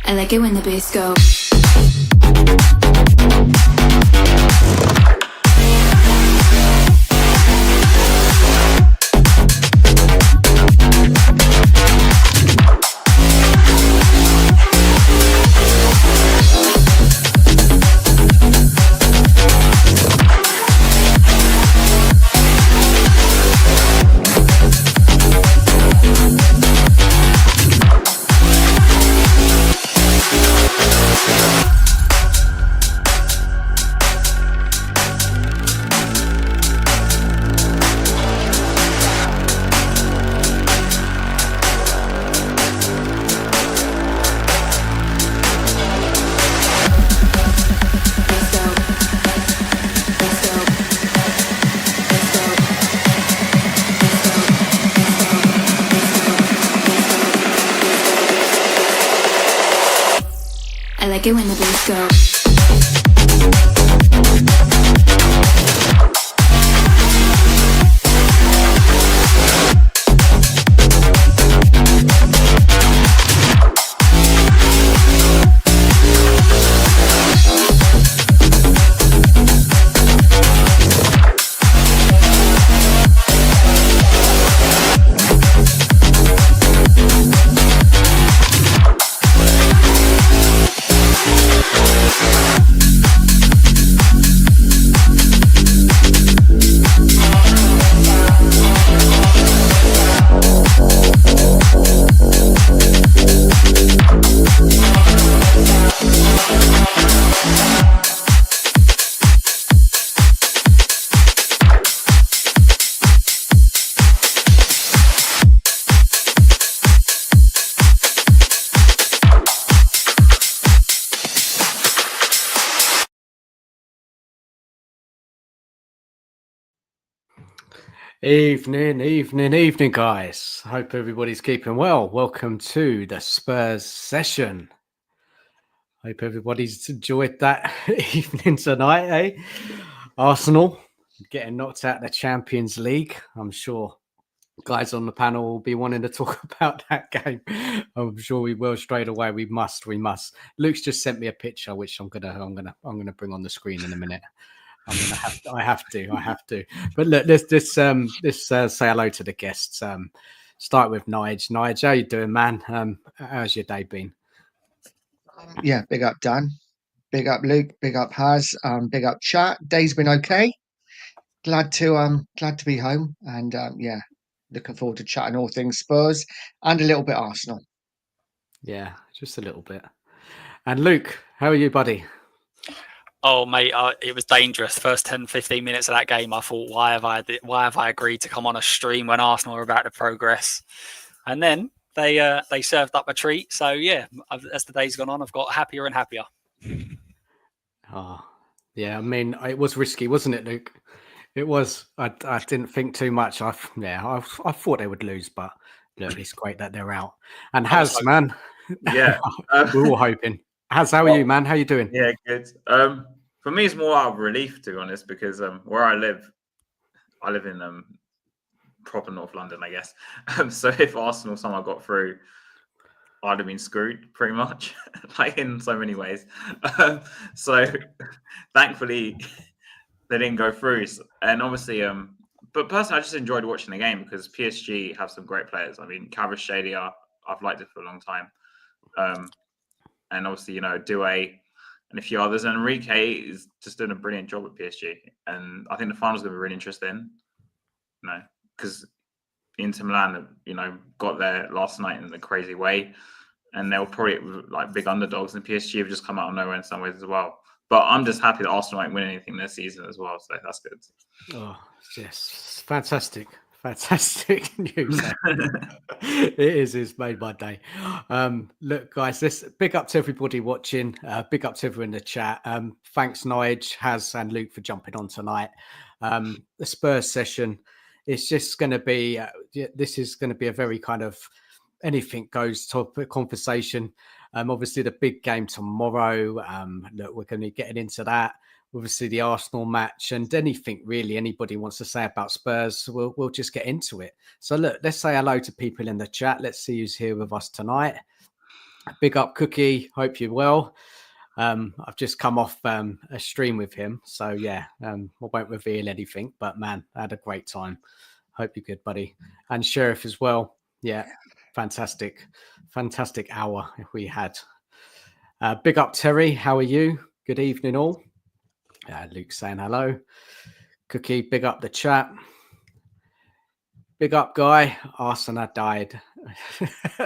I like it when the bass go. I like it when the bass go. Evening, guys. Hope everybody's keeping well. Welcome to the Spurs Session. Hope everybody's enjoyed that evening tonight, eh? Arsenal getting knocked out of the Champions League. I'm sure guys on the panel will be wanting to talk about that game. I'm sure we will straight away. We must. Luke's just sent me a picture, which I'm gonna bring on the screen in a minute. I have to. But look, let's say hello to the guests. Start with Nige. Nige, how you doing, man? How's your day been? Yeah, big up Dan, big up Luke, big up Haz, big up chat. Day's been okay. Glad to be home, and yeah, looking forward to chatting all things Spurs and a little bit Arsenal. Yeah, just a little bit. And Luke, how are you, buddy? Oh, mate, it was dangerous. First 10, 15 minutes of that game, I thought, why have I agreed to come on a stream when Arsenal are about to progress? And then they served up a treat. So, yeah, as the day's gone on, I've got happier and happier. Oh, yeah, I mean, it was risky, wasn't it, Luke? It was. I didn't think too much. I thought they would lose, but look, it's great that they're out. And Haz, man. Yeah. We're all hoping. Haz, how are you, man? How you doing? Yeah, good. For me, it's more out of relief, to be honest, because where I live in proper North London, I guess. So if Arsenal somehow got through, I'd have been screwed pretty much, like in so many ways. So thankfully they didn't go through, and obviously, but personally, I just enjoyed watching the game because PSG have some great players. I mean, Kvaratskhelia, I've liked it for a long time, and obviously, Doué and a few others. And Enrique is just doing a brilliant job at PSG, and I think the final's going to be really interesting. Because Inter Milan, got there last night in a crazy way, and they were probably like big underdogs, and PSG have just come out of nowhere in some ways as well. But I'm just happy that Arsenal won't win anything this season as well, so that's good. Oh, yes, fantastic news. It is. It's made my day. Look, guys, this big up to everybody watching. Big up to everyone in the chat. Thanks, Nige, Haz, and Luke for jumping on tonight. The Spurs session. It's just going to be. This is going to be a very kind of anything goes topic conversation. Obviously, the big game tomorrow. Look, we're going to be getting into that. Obviously, the Arsenal match and anything really anybody wants to say about Spurs, we'll just get into it. So look, let's say hello to people in the chat. Let's see who's here with us tonight. Big up, Cookie. Hope you're well. I've just come off a stream with him, so yeah, I won't reveal anything. But man, I had a great time. Hope you're good, buddy. And Sheriff as well. Yeah, fantastic hour we had. Big up, Terry. How are you? Good evening, all. Luke saying hello. Cookie, big up the chat. Big up, Guy. Arsenal died.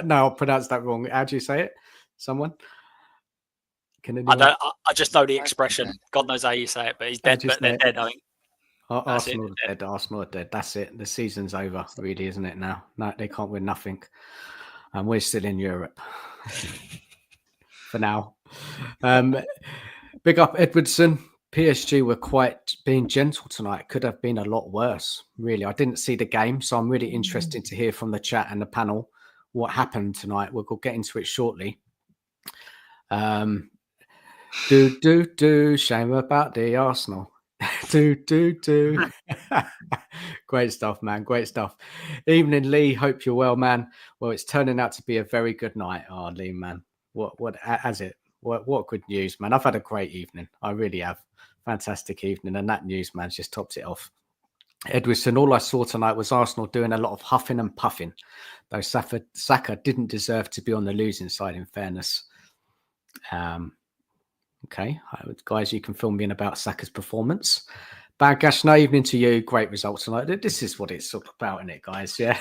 No, I'll pronounce that wrong. How do you say it? Someone? I just know the expression. God knows how you say it, but he's dead. But they're dead, I think. Arsenal are dead. Arsenal are dead. That's it. The season's over, really, isn't it now? No, they can't win nothing. And we're still in Europe for now. Big up, Edwardson. PSG were quite being gentle tonight. Could have been a lot worse, really. I didn't see the game, so I'm really interested to hear from the chat and the panel what happened tonight. We'll get into it shortly. Shame about the Arsenal. Great stuff, man. Great stuff. Evening, Lee. Hope you're well, man. Well, it's turning out to be a very good night. Oh, Lee, man. What has it? What good news, man. I've had a great evening. I really have. Fantastic evening. And that news, man, just tops it off. Edwardson, all I saw tonight was Arsenal doing a lot of huffing and puffing, though Saka didn't deserve to be on the losing side, in fairness. Okay, guys, you can fill me in about Saka's performance. Bagash, no evening to you. Great results tonight. This is what it's all about, isn't it, guys? Yeah.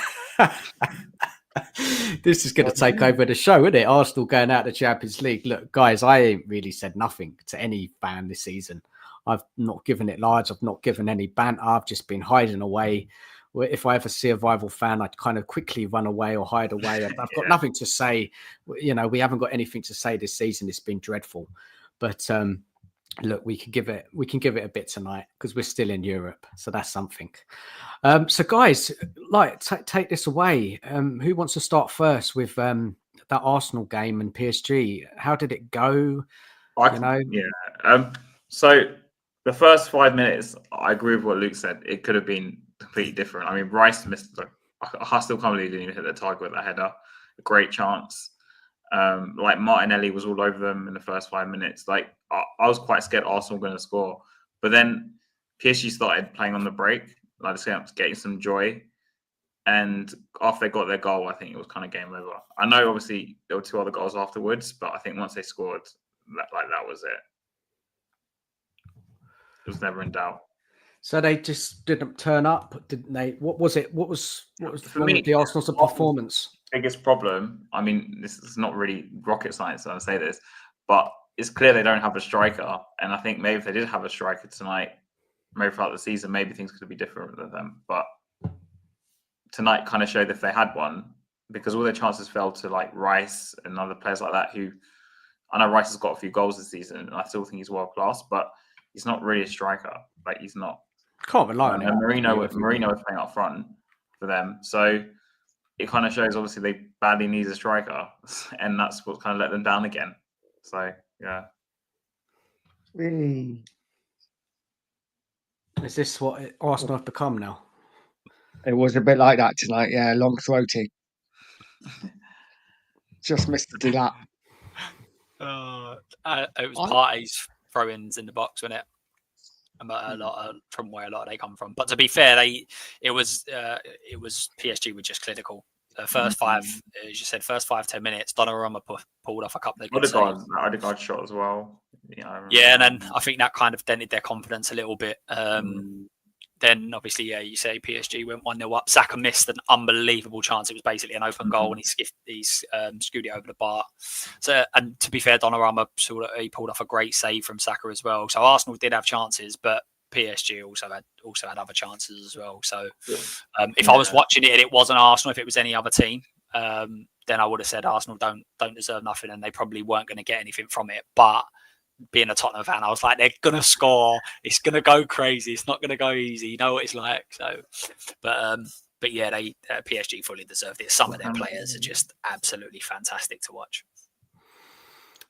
This is going to take over the show, isn't it? Arsenal going out of the Champions League. Look, guys, I ain't really said nothing to any fan this season. I've not given it large. I've not given any banter. I've just been hiding away. If I ever see a rival fan, I'd kind of quickly run away or hide away. I've got nothing to say. You know, we haven't got anything to say this season. It's been dreadful. But look, we can give it a bit tonight because we're still in Europe. So that's something. So guys, take this away. Who wants to start first with that Arsenal game and PSG? How did it go? So the first 5 minutes, I agree with what Luke said. It could have been completely different. I mean, Rice missed. I still can't believe he didn't even hit the target with that header. A great chance. Martinelli was all over them in the first 5 minutes. I was quite scared Arsenal were going to score, but then PSG started playing on the break, getting some joy. And after they got their goal, I think it was kind of game over. I know obviously there were 2 other goals afterwards, but I think once they scored, that was it. It was never in doubt. So they just didn't turn up, didn't they? What was it? What was the Arsenal's performance? Biggest problem, I mean, this is not really rocket science when I say this, but it's clear they don't have a striker. And I think maybe if they did have a striker tonight, maybe throughout the season, maybe things could be different with them. But tonight kind of showed if they had one, because all their chances fell to Rice and other players like that who, I know Rice has got a few goals this season and I still think he's world class, but he's not really a striker. He's not. Can't rely on him. And Marino was playing up front for them. So it kind of shows, obviously, they badly need a striker, and that's what kind of let them down again. So, yeah. Really? Is this what Arsenal have become now? It was a bit like that tonight, yeah, long throaty. Just missed the do that. It was Partey's throw-ins in the box, wasn't it? A lot from where a lot of they come from. But to be fair, it was PSG were just clinical. First 5, as you said, first 5-10 minutes, Donnarumma pulled off a couple of good saves. Odegaard shot as well. Yeah, and then I think that kind of dented their confidence a little bit. Then obviously, you say PSG went 1-0 up. Saka missed an unbelievable chance. It was basically an open goal, and he screwed it over the bar. So, and to be fair, Donnarumma he pulled off a great save from Saka as well. So Arsenal did have chances, but PSG also had other chances as well. So if I was watching it and it wasn't Arsenal, if it was any other team, then I would have said Arsenal don't deserve nothing, and they probably weren't going to get anything from it. But being a Tottenham fan, I was like, they're going to score. It's going to go crazy. It's not going to go easy. You know what it's like. So, but yeah, they PSG fully deserved it. Some of their players are just absolutely fantastic to watch.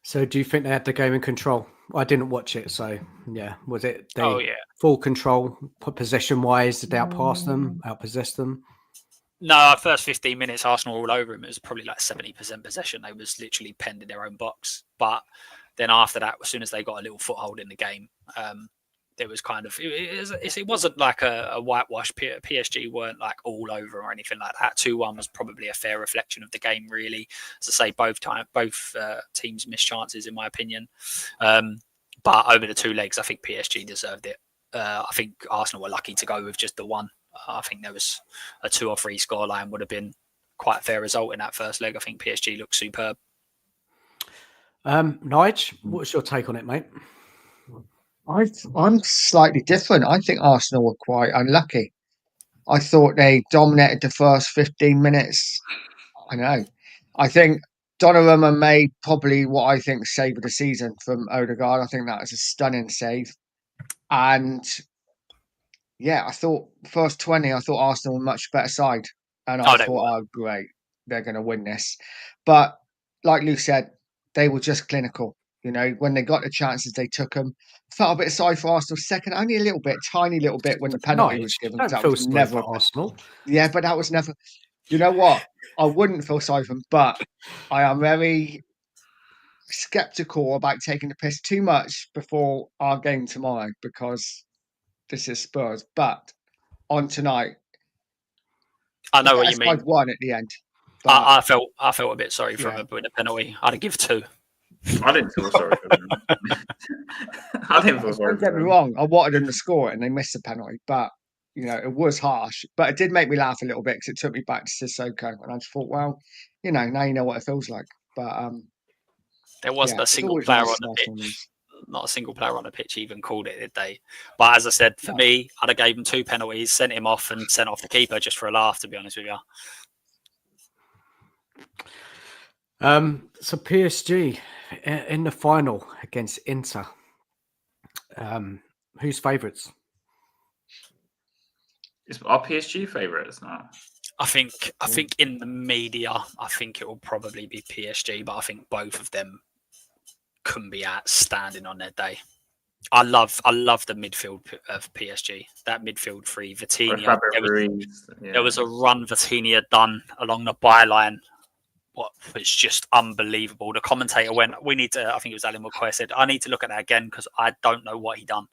So do you think they had the game in control? I didn't watch it. So yeah, was it they full control possession wise? Did they outpass them, outpossess them? No, first 15 minutes, Arsenal were all over him. It was probably like 70% possession. They was literally penned in their own box. But then after that, as soon as they got a little foothold in the game, there was kind of it wasn't like a whitewash. PSG weren't like all over or anything like that. 2-1 was probably a fair reflection of the game, really. As I say, both teams missed chances, in my opinion. But over the 2 legs, I think PSG deserved it. I think Arsenal were lucky to go with just the one. I think there was a 2 or 3 scoreline would have been quite a fair result in that first leg. I think PSG looked superb. Nige, what's your take on it, mate? I'm slightly different. I think Arsenal were quite unlucky. I thought they dominated the first 15 minutes. I know. I think Donnarumma made probably what I think save of the season from Odegaard. I think that was a stunning save. And yeah, I thought first 20, I thought Arsenal were a much better side. And I thought, oh, great, they're going to win this. But like Luke said, they were just clinical. You know, when they got the chances, they took them. Felt a bit sorry for Arsenal second, only a little bit, tiny little bit when the penalty was given. Don't That feel was sorry never for Arsenal. Yeah, but that was never. You know what? I wouldn't feel sorry for them, but I am very skeptical about taking the piss too much before our game tomorrow because this is Spurs. But on tonight, I know what you mean. I've won at the end. I felt a bit sorry for him with the penalty. I'd have given 2. I didn't feel sorry for them. I didn't feel sorry Don't get me wrong. I wanted them to score it and they missed the penalty, but you know it was harsh. But it did make me laugh a little bit because it took me back to Sissoko, and I just thought, well, you know, now you know what it feels like. But there wasn't a single player on the pitch. Not a single player on the pitch even called it, did they? But as I said, for me, I'd have gave him 2 penalties, sent him off, and sent off the keeper just for a laugh. To be honest with you. So PSG in the final against Inter. Who's favourites? Are PSG favourites now? I think in the media, I think it will probably be PSG, but I think both of them can be outstanding on their day. I love the midfield of PSG. That midfield 3, Vitinha. There was a run Vitinha done along the byline. What was just unbelievable. The commentator went, we need to, I think it was Ali McCoy said, I need to look at that again because I don't know what he done.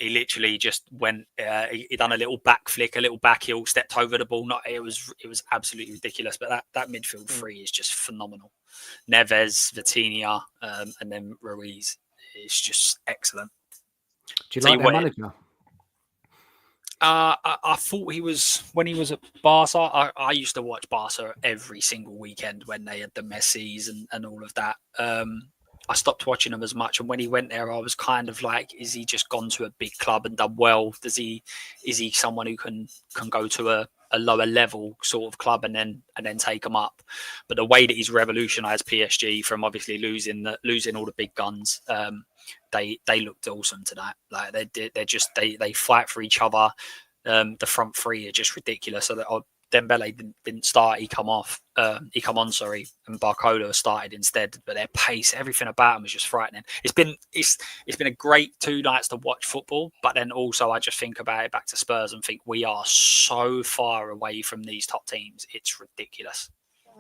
He literally just went, he done a little back flick, a little back heel, stepped over the ball. It was absolutely ridiculous. But that midfield 3 is just phenomenal. Neves, Vitinha, and then Ruiz is just excellent. Do you like their manager? I thought he was, when he was at Barca, I used to watch Barca every single weekend when they had the Messis and all of that. I stopped watching him as much, and when he went there, I was kind of like, is he just gone to a big club and done well? Is he someone who can go to a lower level sort of club and then take them up? But the way that he's revolutionized PSG from obviously losing all the big guns, they looked awesome tonight. Like they fight for each other. The front 3 are just ridiculous. So that Dembele didn't start. He come on, and Barcola started instead. But their pace, everything about him was just frightening. It's been a great 2 nights to watch football. But then also I just think about it back to Spurs and think we are so far away from these top teams. It's ridiculous.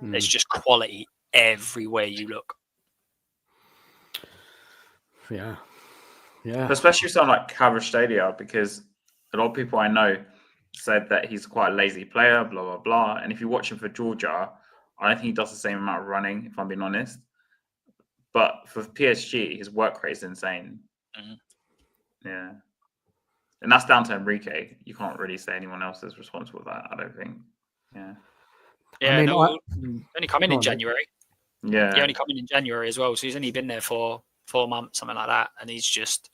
There's just quality everywhere you look. Yeah. Especially something like Kvaratskhelia, because a lot of people I know said that he's quite a lazy player, blah, blah, blah. And if you watch him for Georgia, I don't think he does the same amount of running, if I'm being honest. But for PSG, his work rate is insane. Mm-hmm. Yeah. And that's down to Enrique. You can't really say anyone else is responsible for that, I don't think. Yeah. Yeah, only come in January. Yeah. He only come in January as well. So he's only been there for 4 months, something like that. And he's just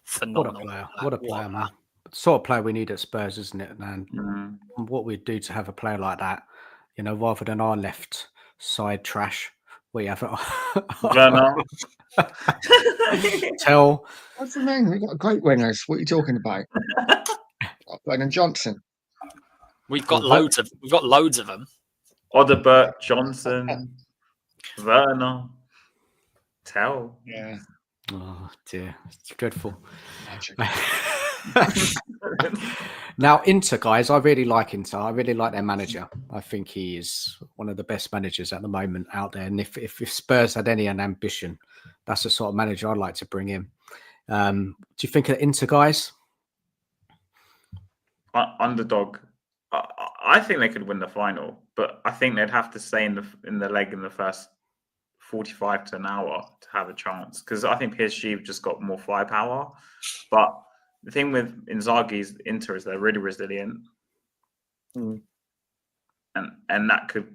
phenomenal. What a player, man. Sort of player we need at Spurs, isn't it? And what we'd do to have a player like that, you know, rather than our left side trash, we have Tell. What's the name? We've got great wingers. What are you talking about? Brennan Johnson. We've got loads of them. Odebert, Johnson, Werner, Tell. Yeah. Oh dear, it's dreadful. Now, Inter, guys, I really like Inter. I really like their manager. I think he is one of the best managers at the moment out there. And if Spurs had any ambition, that's the sort of manager I'd like to bring in. Do you think of Inter, guys? Underdog. I think they could win the final, but I think they'd have to stay in the leg in the first 45 to an hour to have a chance. Because I think PSG have just got more firepower. But the thing with Inzaghi's Inter is they're really resilient. And that could,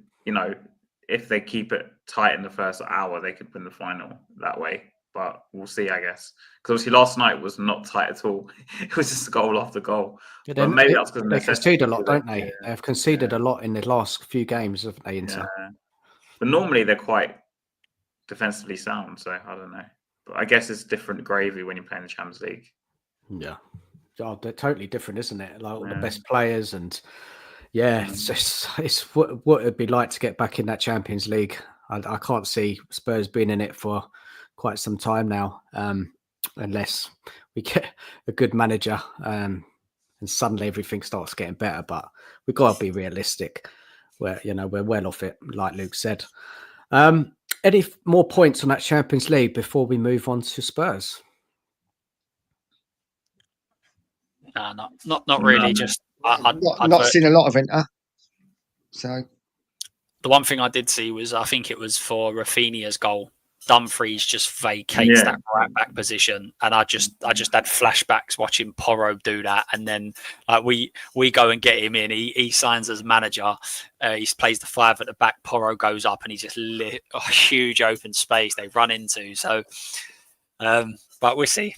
if they keep it tight in the first hour, they could win the final that way. But we'll see, I guess. Because obviously last night was not tight at all. It was just goal after goal. But maybe that's because they concede a lot, don't they? Yeah. They've conceded a lot in the last few games, haven't they, Inter? Yeah. But normally they're quite defensively sound, so I don't know. But I guess it's different gravy when you're playing the Champions League. Yeah. Oh, they're totally different, isn't it? Like all the best players and it's what it'd be like to get back in that Champions League. I can't see Spurs being in it for quite some time now, unless we get a good manager and suddenly everything starts getting better. But we've got to be realistic. We're well off it, like Luke said. Any more points on that Champions League before we move on to Spurs? No, not really. Just I've not seen a lot of Inter. So the one thing I did see was I think it was for Rafinha's goal. Dumfries just vacates that right back position, and I just had flashbacks watching Porro do that, and then we go and get him in. He signs as manager. He plays the 5 at the back. Porro goes up, and he just lit a huge open space they run into. So, but we'll see.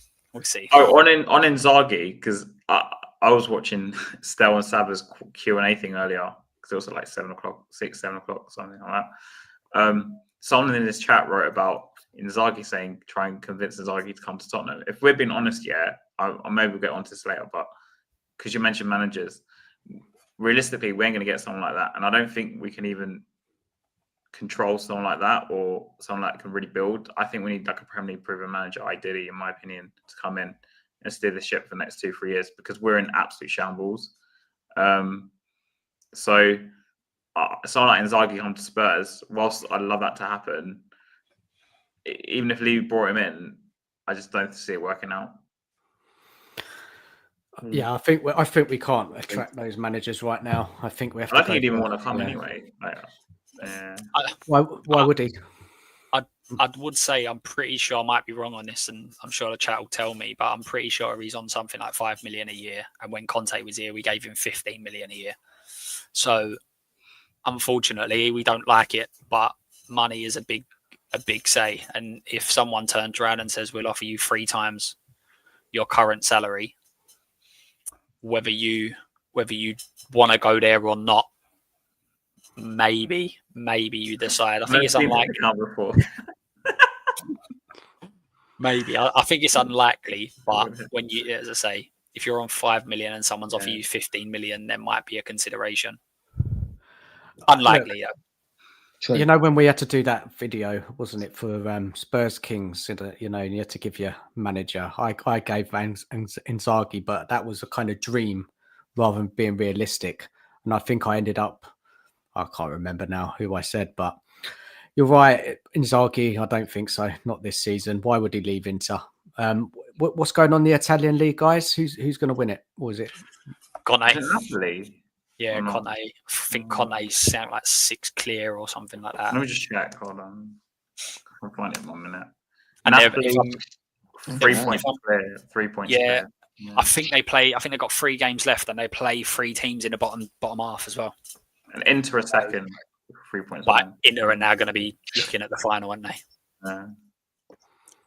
Oh, on Inzaghi, because I was watching Stel and Saba's Q&A thing earlier, because it was at like 7 o'clock, 7 o'clock, something like that. Someone in this chat wrote about Inzaghi saying, try and convince Inzaghi to come to Tottenham. If we're being honest, I maybe we'll get onto this later, but because you mentioned managers, realistically, we ain't going to get someone like that. And I don't think we can even control someone like that or someone that can really build. I think we need like a Premier League proven manager, ideally, in my opinion, to come in and steer the ship for the next 2-3 years, because we're in absolute shambles. So someone like Inzaghi come to Spurs, whilst I'd love that to happen, even if Lee brought him in, I just don't see it working out. Yeah, I think we can't attract those managers right now. I think we have. I don't think he'd even want to come anyway. Why would he? I would say I'm pretty sure I might be wrong on this, and I'm sure the chat will tell me, but I'm pretty sure he's on something like 5 million a year. And when Conte was here, we gave him 15 million a year. So unfortunately, we don't like it, but money is a big say. And if someone turns around and says, we'll offer you 3 times your current salary, whether you want to go there or not, maybe you decide. I think it's unlikely. Maybe I think it's unlikely, but when you, as I say, if you're on 5 million and someone's offering you 15 million, there might be a consideration. Unlikely, though. You know, when we had to do that video, wasn't it, for Spurs Kings? You know, you had to give your manager. I gave Inzaghi, but that was a kind of dream rather than being realistic. And I think I ended up, I can't remember now who I said, but you're right, Inzaghi. I don't think so. Not this season. Why would he leave Inter? What's going on in the Italian league, guys? Who's going to win it? Or was it Conte? Yeah, Conte. I think Conte's sound like 6 clear or something like that. Let me just check. Hold on. I'll find it in 1 minute. And Napoli, 3 points clear. 3 points clear. Yeah. I think they've got 3 games left, and they play 3 teams in the bottom half as well. And Inter a second. 3 points. But Inter are now going to be looking at the final, aren't they?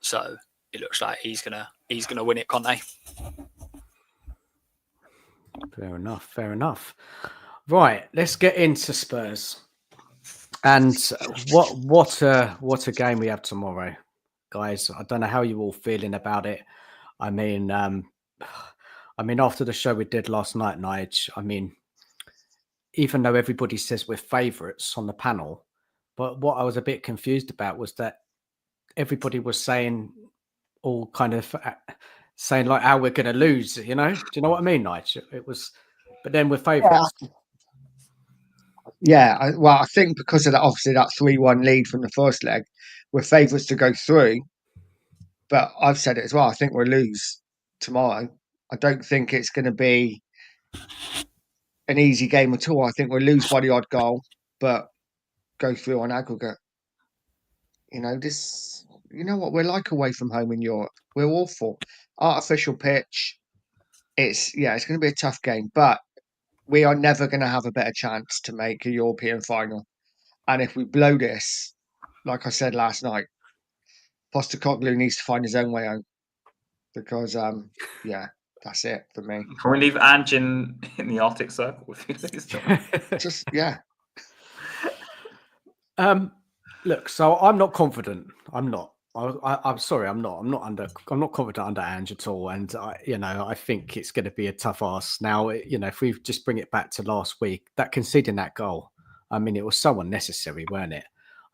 So it looks like he's gonna win it, Conte. Fair enough. Right, let's get into Spurs. And what a game we have tomorrow, guys. I don't know how you're all feeling about it. I mean, after the show we did last night, Nige, I mean, even though everybody says we're favourites on the panel, but what I was a bit confused about was that everybody was saying all kind of saying like how we're going to lose. Do you know what I mean, Nigel? It was, but then we're Yeah, favourites. I think because of that, obviously that 3-1 lead from the first leg, we're favourites to go through. But I've said it as well. I think we'll lose tomorrow. I don't think it's going to be an easy game at all. I think we'll lose by the odd goal, but go through on aggregate. You know what we're like away from home in Europe. We're awful. Artificial pitch. It's going to be a tough game, but we are never going to have a better chance to make a European final. And if we blow this, like I said last night, Postecoglou needs to find his own way home because, that's it for me. Can we leave Ange in the Arctic Circle if he loses tomorrow? Just, yeah. Look, so I'm not confident. I'm not. I'm sorry. I'm not. I'm not confident under Ange at all. And I think it's going to be a tough ask. Now, if we just bring it back to last week, that conceding that goal, I mean, it was so unnecessary, weren't it?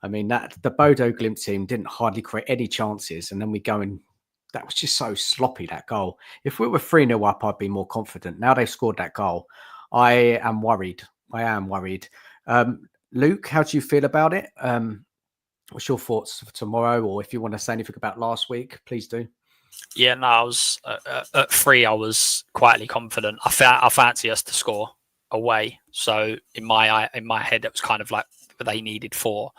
I mean, that the Bodo Glimt team didn't hardly create any chances, and then we go and that was just so sloppy, that goal. If we were 3-0 up, I'd be more confident. Now they've scored that goal, I am worried. Luke, how do you feel about it? What's your thoughts for tomorrow? Or if you want to say anything about last week, please do. Yeah, no, I was at 3. I was quietly confident. I fancy us to score away. So in my head, it was kind of like they needed 4.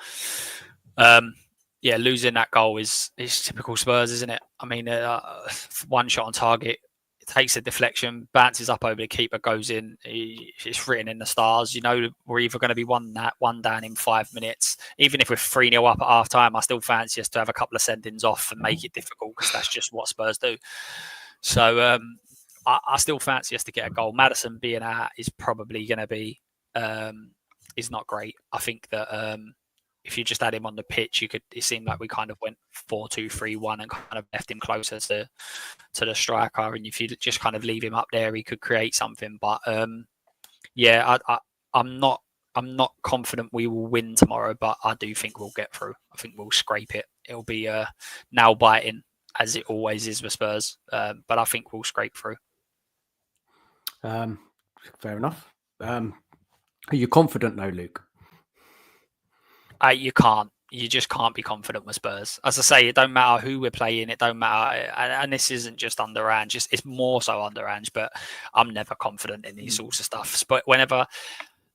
Losing that goal is typical Spurs, isn't it? I mean, one shot on target, it takes a deflection, bounces up over the keeper, goes in. It's written in the stars. We're either going to be one down in 5 minutes. Even if we're 3-0 up at half time, I still fancy us to have a couple of send-ins off and make it difficult because that's just what Spurs do. So I still fancy us to get a goal. Maddison being out is probably going to be is not great. I think that if you just had him on the pitch, it seemed like we kind of went 4-2-3-1 and kind of left him closer to the striker. And if you just kind of leave him up there, he could create something. But I'm not confident we will win tomorrow, but I do think we'll get through. I think we'll scrape it. It'll be nail biting as it always is with Spurs, but I think we'll scrape through. Fair enough. Are you confident though, Luke? You just can't be confident with Spurs. As I say, it don't matter who we're playing. It don't matter. And this isn't just under Ange. It's more so under Ange, but I'm never confident in these sorts of stuff. But whenever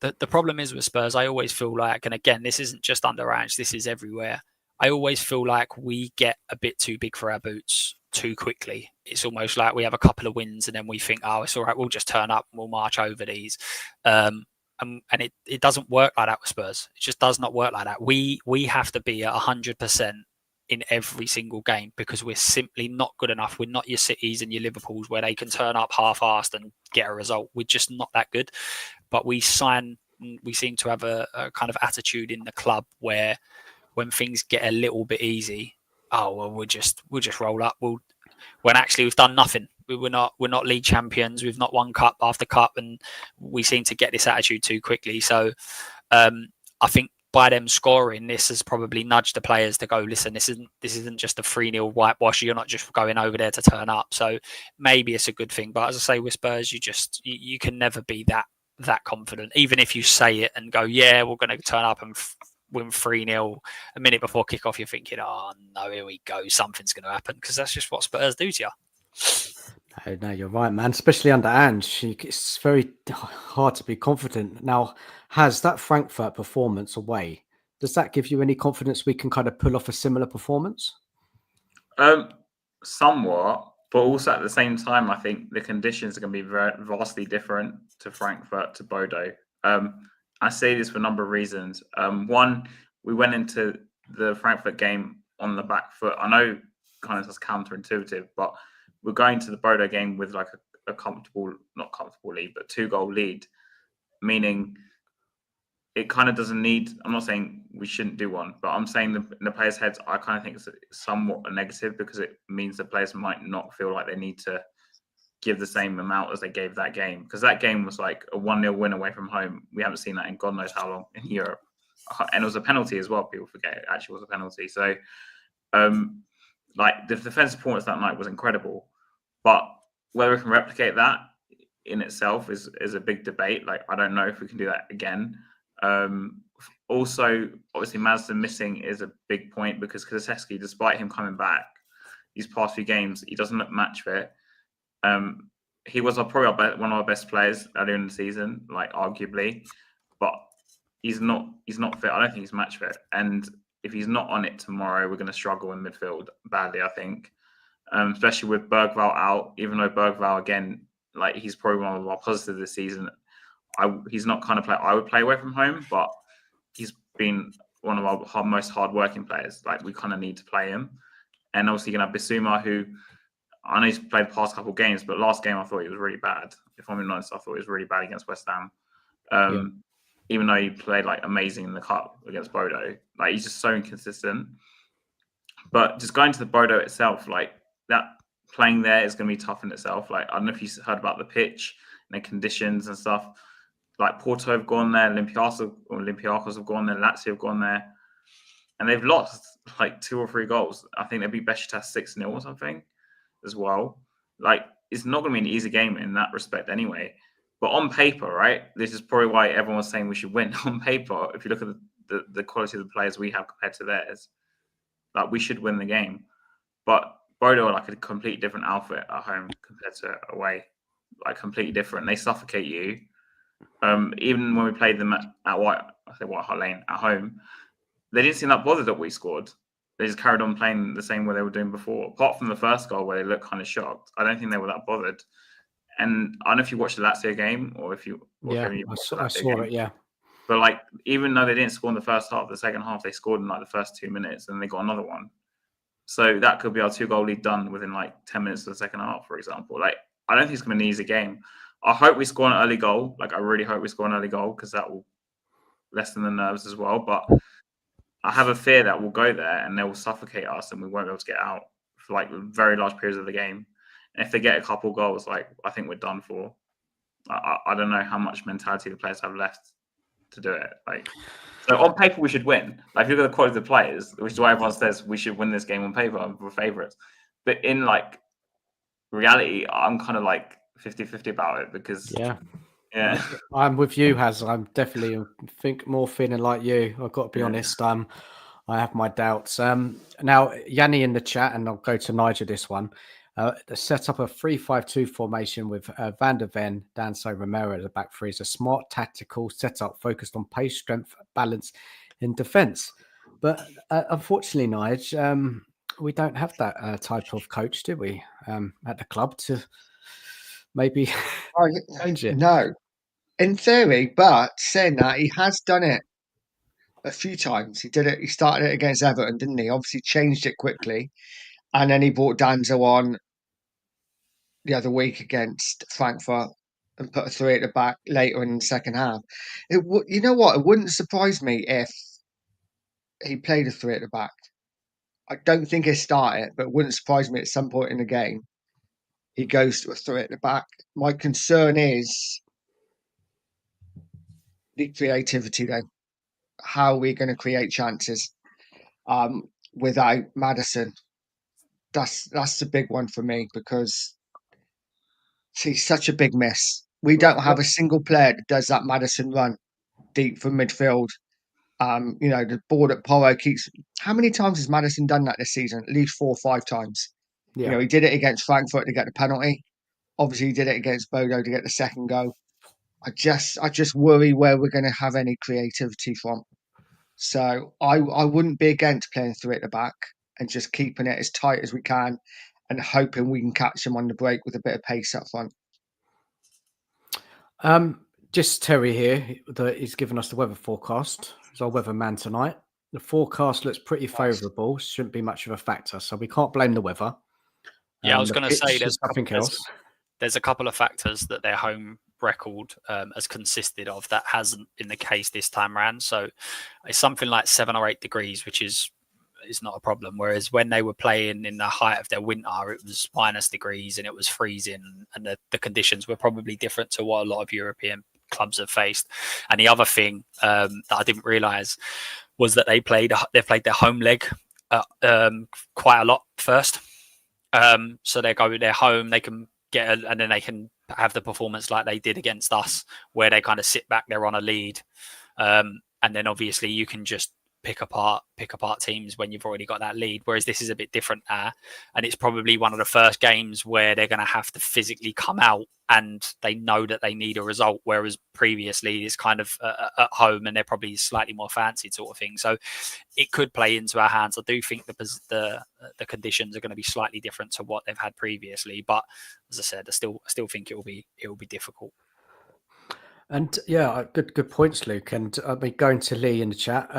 the problem is with Spurs, I always feel like, and again, this isn't just under Ange, this is everywhere. I always feel like we get a bit too big for our boots too quickly. It's almost like we have a couple of wins and then we think, oh, it's all right. We'll just turn up and we'll march over these. And it doesn't work like that with Spurs. It just does not work like that. We have to be at 100% in every single game because we're simply not good enough. We're not your Cities and your Liverpools where they can turn up half-assed and get a result. We're just not that good. But we seem to have a kind of attitude in the club where when things get a little bit easy, we'll just roll up. When actually we've done nothing. We're not league champions. We've not won cup after cup, and we seem to get this attitude too quickly. So I think by them scoring, this has probably nudged the players to go, listen, this isn't just a 3-0 whitewash. You're not just going over there to turn up. So maybe it's a good thing. But as I say, with Spurs, you can never be that confident. Even if you say it and go, yeah, we're going to turn up and win 3-0 a minute before kickoff, you're thinking, oh no, here we go, something's going to happen, because that's just what Spurs do to you. No, you're right, man. Especially under Ange, it's very hard to be confident. Now, has that Frankfurt performance away, does that give you any confidence we can kind of pull off a similar performance? Somewhat, but also at the same time, I think the conditions are going to be vastly different to Frankfurt, to Bodo. I say this for a number of reasons. One, we went into the Frankfurt game on the back foot. I know kind of that's counterintuitive, but we're going to the Bodo game with like a comfortable, not comfortable lead, but 2-goal lead, meaning it kind of doesn't need, I'm not saying we shouldn't do one, but I'm saying in the players' heads, I kind of think it's somewhat a negative because it means the players might not feel like they need to give the same amount as they gave that game, because that game was like a 1-0 win away from home. We haven't seen that in God knows how long in Europe, and it was a penalty as well. People forget it actually was a penalty. So like the defensive performance that night was incredible, But whether we can replicate that in itself is a big debate. Like, I don't know if we can do that again. Also, obviously, Maddison missing is a big point because Kulusevski, despite him coming back these past few games, he doesn't look match fit. He was probably one of our best players earlier in the season, like arguably, but he's not fit. I don't think he's match fit. And if he's not on it tomorrow, we're going to struggle in midfield badly, I think. Especially with Bergvall out, even though Bergvall, again, like he's probably one of our positives this season. He's not kind of player I would play away from home, but he's been one of our most hardworking players. Like, we kind of need to play him. And obviously, you're going to have Bissouma, who I know he's played the past couple of games, but last game I thought he was really bad. If I'm being honest, I thought he was really bad against West Ham. Even though he played like amazing in the cup against Bodo, like he's just so inconsistent. But just going to the Bodo itself, like that playing there is going to be tough in itself. Like, I don't know if you heard about the pitch and the conditions and stuff. Like, Porto have gone there, Olympiacos have gone there, Lazio have gone there, and they've lost like 2 or 3 goals. I think they'd be Besiktas 6-0 or something as well. Like, it's not going to be an easy game in that respect anyway. But on paper, right, this is probably why everyone's saying we should win. On paper, if you look at the quality of the players we have compared to theirs, like, we should win the game. But Bodo are like a completely different outfit at home compared to away. Like, completely different. They suffocate you. Even when we played them at White Hart Lane at home, they didn't seem that bothered that we scored. They just carried on playing the same way they were doing before. Apart from the first goal where they looked kind of shocked, I don't think they were that bothered. And I don't know if you watched the Lazio game or if you... I saw it, yeah. But like, even though they didn't score in the first half, the second half, they scored in like the first 2 minutes and they got another one. So that could be our 2-goal lead done within like 10 minutes of the second half, for example. Like, I don't think it's going to be an easy game. I hope we score an early goal. Like, I really hope we score an early goal because that will lessen the nerves as well. But I have a fear that we'll go there and they will suffocate us and we won't be able to get out for like very large periods of the game. And if they get a couple goals, like, I think we're done for. I don't know how much mentality the players have left to do it. Like, so on paper, we should win. Like, if you look at the quality of the players, which is why everyone says we should win this game on paper, we're favourites. But in like reality, I'm kind of like 50-50 about it because I'm with you, Haz. I'm definitely more feeling like you. I've got to be honest. I have my doubts. Now, Yanni in the chat, and I'll go to Nigel this one. Set up a 3-5-2 formation with Van der Ven, Danso, Romero as a back three. Is a smart tactical setup focused on pace, strength, balance in defence. But unfortunately, Nigel, we don't have that type of coach, do we, at the club to maybe change it? No, in theory, but saying that, he has done it a few times. He did it. He started it against Everton, didn't he? Obviously changed it quickly. And then he brought Danzo on the other week against Frankfurt and put a 3 at the back later in the second half. You know what? It wouldn't surprise me if he played a 3 at the back. I don't think he'll start it, but it wouldn't surprise me at some point in the game he goes to a 3 at the back. My concern is the creativity, though. How are we going to create chances without Maddison? That's the big one for me because he's such a big miss. We don't have a single player that does that Maddison run deep from midfield. The ball that Porro keeps. How many times has Maddison done that this season? At least 4 or 5 times. Yeah. He did it against Frankfurt to get the penalty. Obviously, he did it against Bodo to get the second goal. I just worry where we're going to have any creativity from. So I wouldn't be against playing 3 at the back and just keeping it as tight as we can and hoping we can catch them on the break with a bit of pace up front. Just Terry here, he's given us the weather forecast. He's our weatherman tonight. The forecast looks pretty favourable. Shouldn't be much of a factor, so we can't blame the weather. Yeah, I was going to say there's something else. There's a couple of factors that their home record has consisted of that hasn't been the case this time around. So it's something like 7 or 8 degrees, which is not a problem. Whereas when they were playing in the height of their winter, it was minus degrees and it was freezing, and the conditions were probably different to what a lot of European clubs have faced. And the other thing that I didn't realise was that they played their home leg quite a lot first. So they're home, they can and then they can have the performance like they did against us, where they kind of sit back, they're on a lead. And then obviously you can just pick apart teams when you've already got that lead. Whereas this is a bit different now, and it's probably one of the first games where they're going to have to physically come out and they know that they need a result. Whereas previously it's kind of at home and they're probably slightly more fancied sort of thing. So it could play into our hands. I do think the conditions are going to be slightly different to what they've had previously. But as I said, I still think it will be difficult. And yeah, good points, Luke. And I mean, going to Lee in the chat,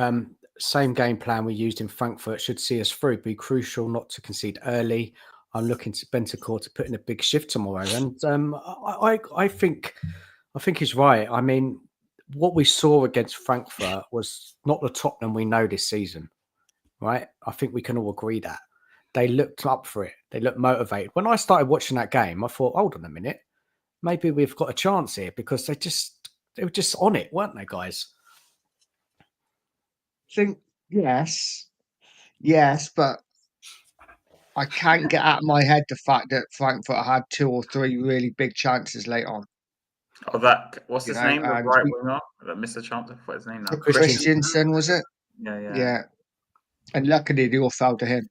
same game plan we used in Frankfurt should see us through. Be crucial not to concede early. I'm looking to Bentancur to put in a big shift tomorrow, and I think he's right. I mean, what we saw against Frankfurt was not the Tottenham we know this season, right? I think we can all agree that they looked up for it. They looked motivated. When I started watching that game, I thought, hold on a minute, maybe we've got a chance here, because they were just on it, weren't they, guys? I think yes, but I can't get out of my head the fact that Frankfurt had 2 or 3 really big chances late on. Oh, what's his name? The right winger that missed a chance. I forgot his name now. Christensen, was it? Yeah. And luckily they all fell to him.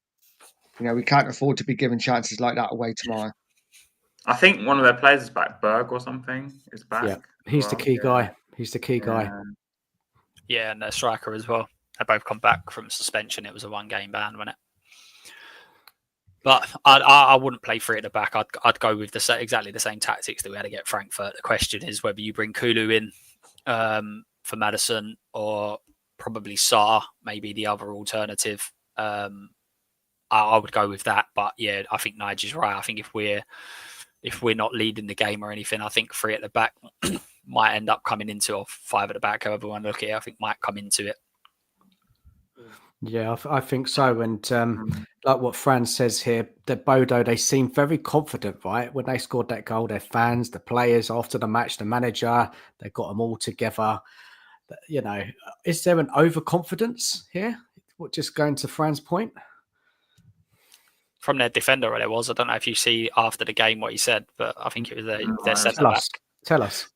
We can't afford to be giving chances like that away tomorrow. I think one of their players is back. Berg or something is back. Yeah, he's the key guy. He's the key guy. Yeah, and their striker as well. They both come back from suspension. It was a 1-game ban, wasn't it? But I wouldn't play 3 at the back. I'd go with exactly the same tactics that we had to get Frankfurt. The question is whether you bring Kulu in for Maddison, or probably Sarr, maybe the other alternative. I would go with that. But yeah, I think Nigel's right. I think if we're not leading the game or anything, I think 3 at the back might end up coming into, or 5 at the back, however you want to look at it, I think might come into it. Yeah, I think so. And like what Fran says here, that Bodo, they seem very confident, right? When they scored that goal, their fans, the players after the match, the manager, they got them all together. Is there an overconfidence here? Just going to Fran's point? From their defender, there was. I don't know if you see after the game what he said, but I think it was their centre-back. Tell us.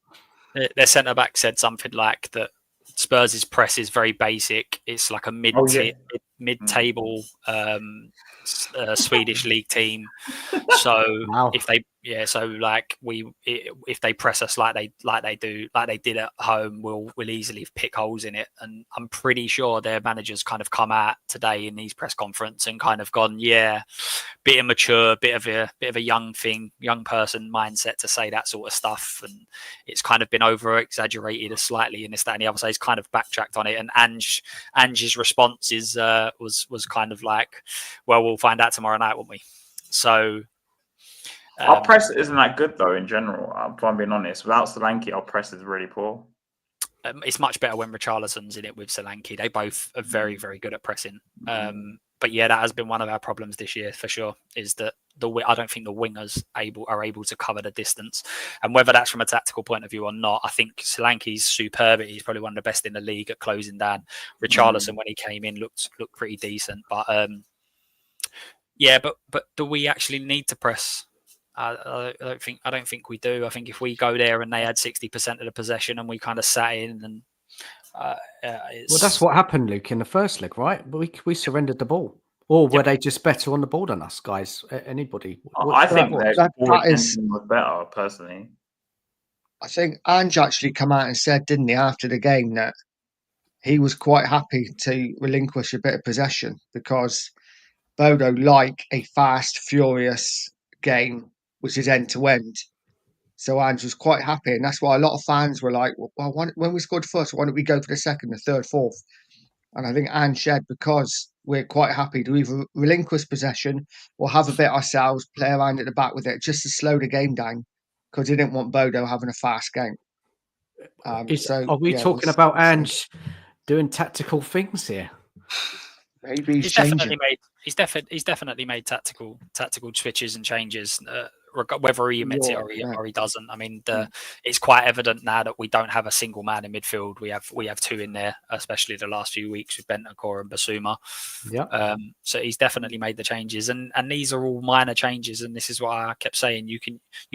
Their centre-back said something like that Spurs' press is very basic. It's like a mid-table Swedish league team. So wow. if they press us like they did at home, we'll easily pick holes in it. And I'm pretty sure their managers kind of come out today in these press conference and kind of gone, yeah, bit immature, bit of a young person mindset to say that sort of stuff, and it's kind of been over exaggerated slightly in this, that, and the other. So he's kind of backtracked on it, and Ange's response was kind of like, well, we'll find out tomorrow night, won't we? So our press isn't that good though in general. If I'm being honest, without Solanke, our press is really poor. It's much better when Richarlison's in it with Solanke. They both are very, very good at pressing. But yeah, that has been one of our problems this year for sure. Is that I don't think the wingers are able to cover the distance, and whether that's from a tactical point of view or not, I think Solanke's superb. He's probably one of the best in the league at closing down. Richarlison, when he came in, looked pretty decent. But yeah, but do we actually need to press? I don't think we do. I think if we go there and they had 60% of the possession and we kind of sat in and well, that's what happened, Luke, in the first leg, right? We surrendered the ball, or were they just better on the ball than us, guys? Anybody? I think their ball retention was better, personally. I think Ange actually come out and said, didn't he, after the game, that he was quite happy to relinquish a bit of possession because Bodo like a fast, furious game, which is end to end. So Ange was quite happy, and that's why a lot of fans were like, well, when we scored first, why don't we go for the second, the third, fourth? And I think Ange said, because we're quite happy to either relinquish possession or have a bit ourselves, play around at the back with it, just to slow the game down, because he didn't want Bodo having a fast game. Are we talking about Ange doing tactical things here? Maybe he's definitely made tactical switches and changes. whether he admits it or he doesn't. I mean, it's quite evident now that we don't have a single man in midfield. We have two in there, especially the last few weeks with Bentancur and Basuma. Yeah. So he's definitely made the changes, and these are all minor changes. And this is why I kept saying you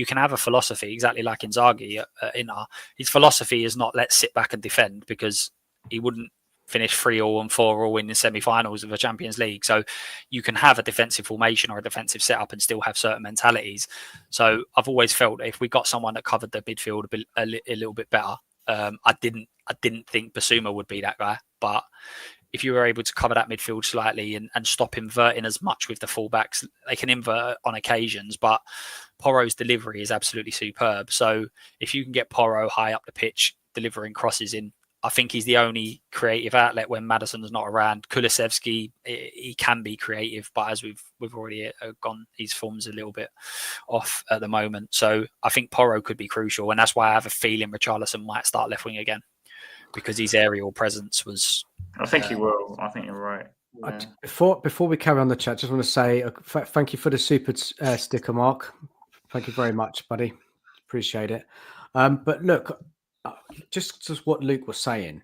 can have a philosophy exactly like Inzaghi at Inter. His philosophy is not let's sit back and defend, because he wouldn't finish 3-3 and 4-4 in the semi-finals of the Champions League. So you can have a defensive formation or a defensive setup and still have certain mentalities. So I've always felt that if we got someone that covered the midfield a little bit better, I didn't think Basuma would be that guy, but if you were able to cover that midfield slightly and stop inverting as much with the fullbacks, they can invert on occasions, but Porro's delivery is absolutely superb. So if you can get Porro high up the pitch, delivering crosses in, I think he's the only creative outlet when Maddison's not around. Kulusevski, he can be creative, but as we've already gone, his form's a little bit off at the moment. So I think Porro could be crucial, and that's why I have a feeling Richarlison might start left wing again, because his aerial presence was. I think he will. I think you're right. Yeah. Before we carry on the chat, just want to say thank you for the super sticker, Mark. Thank you very much, buddy. Appreciate it. But look. Just what Luke was saying,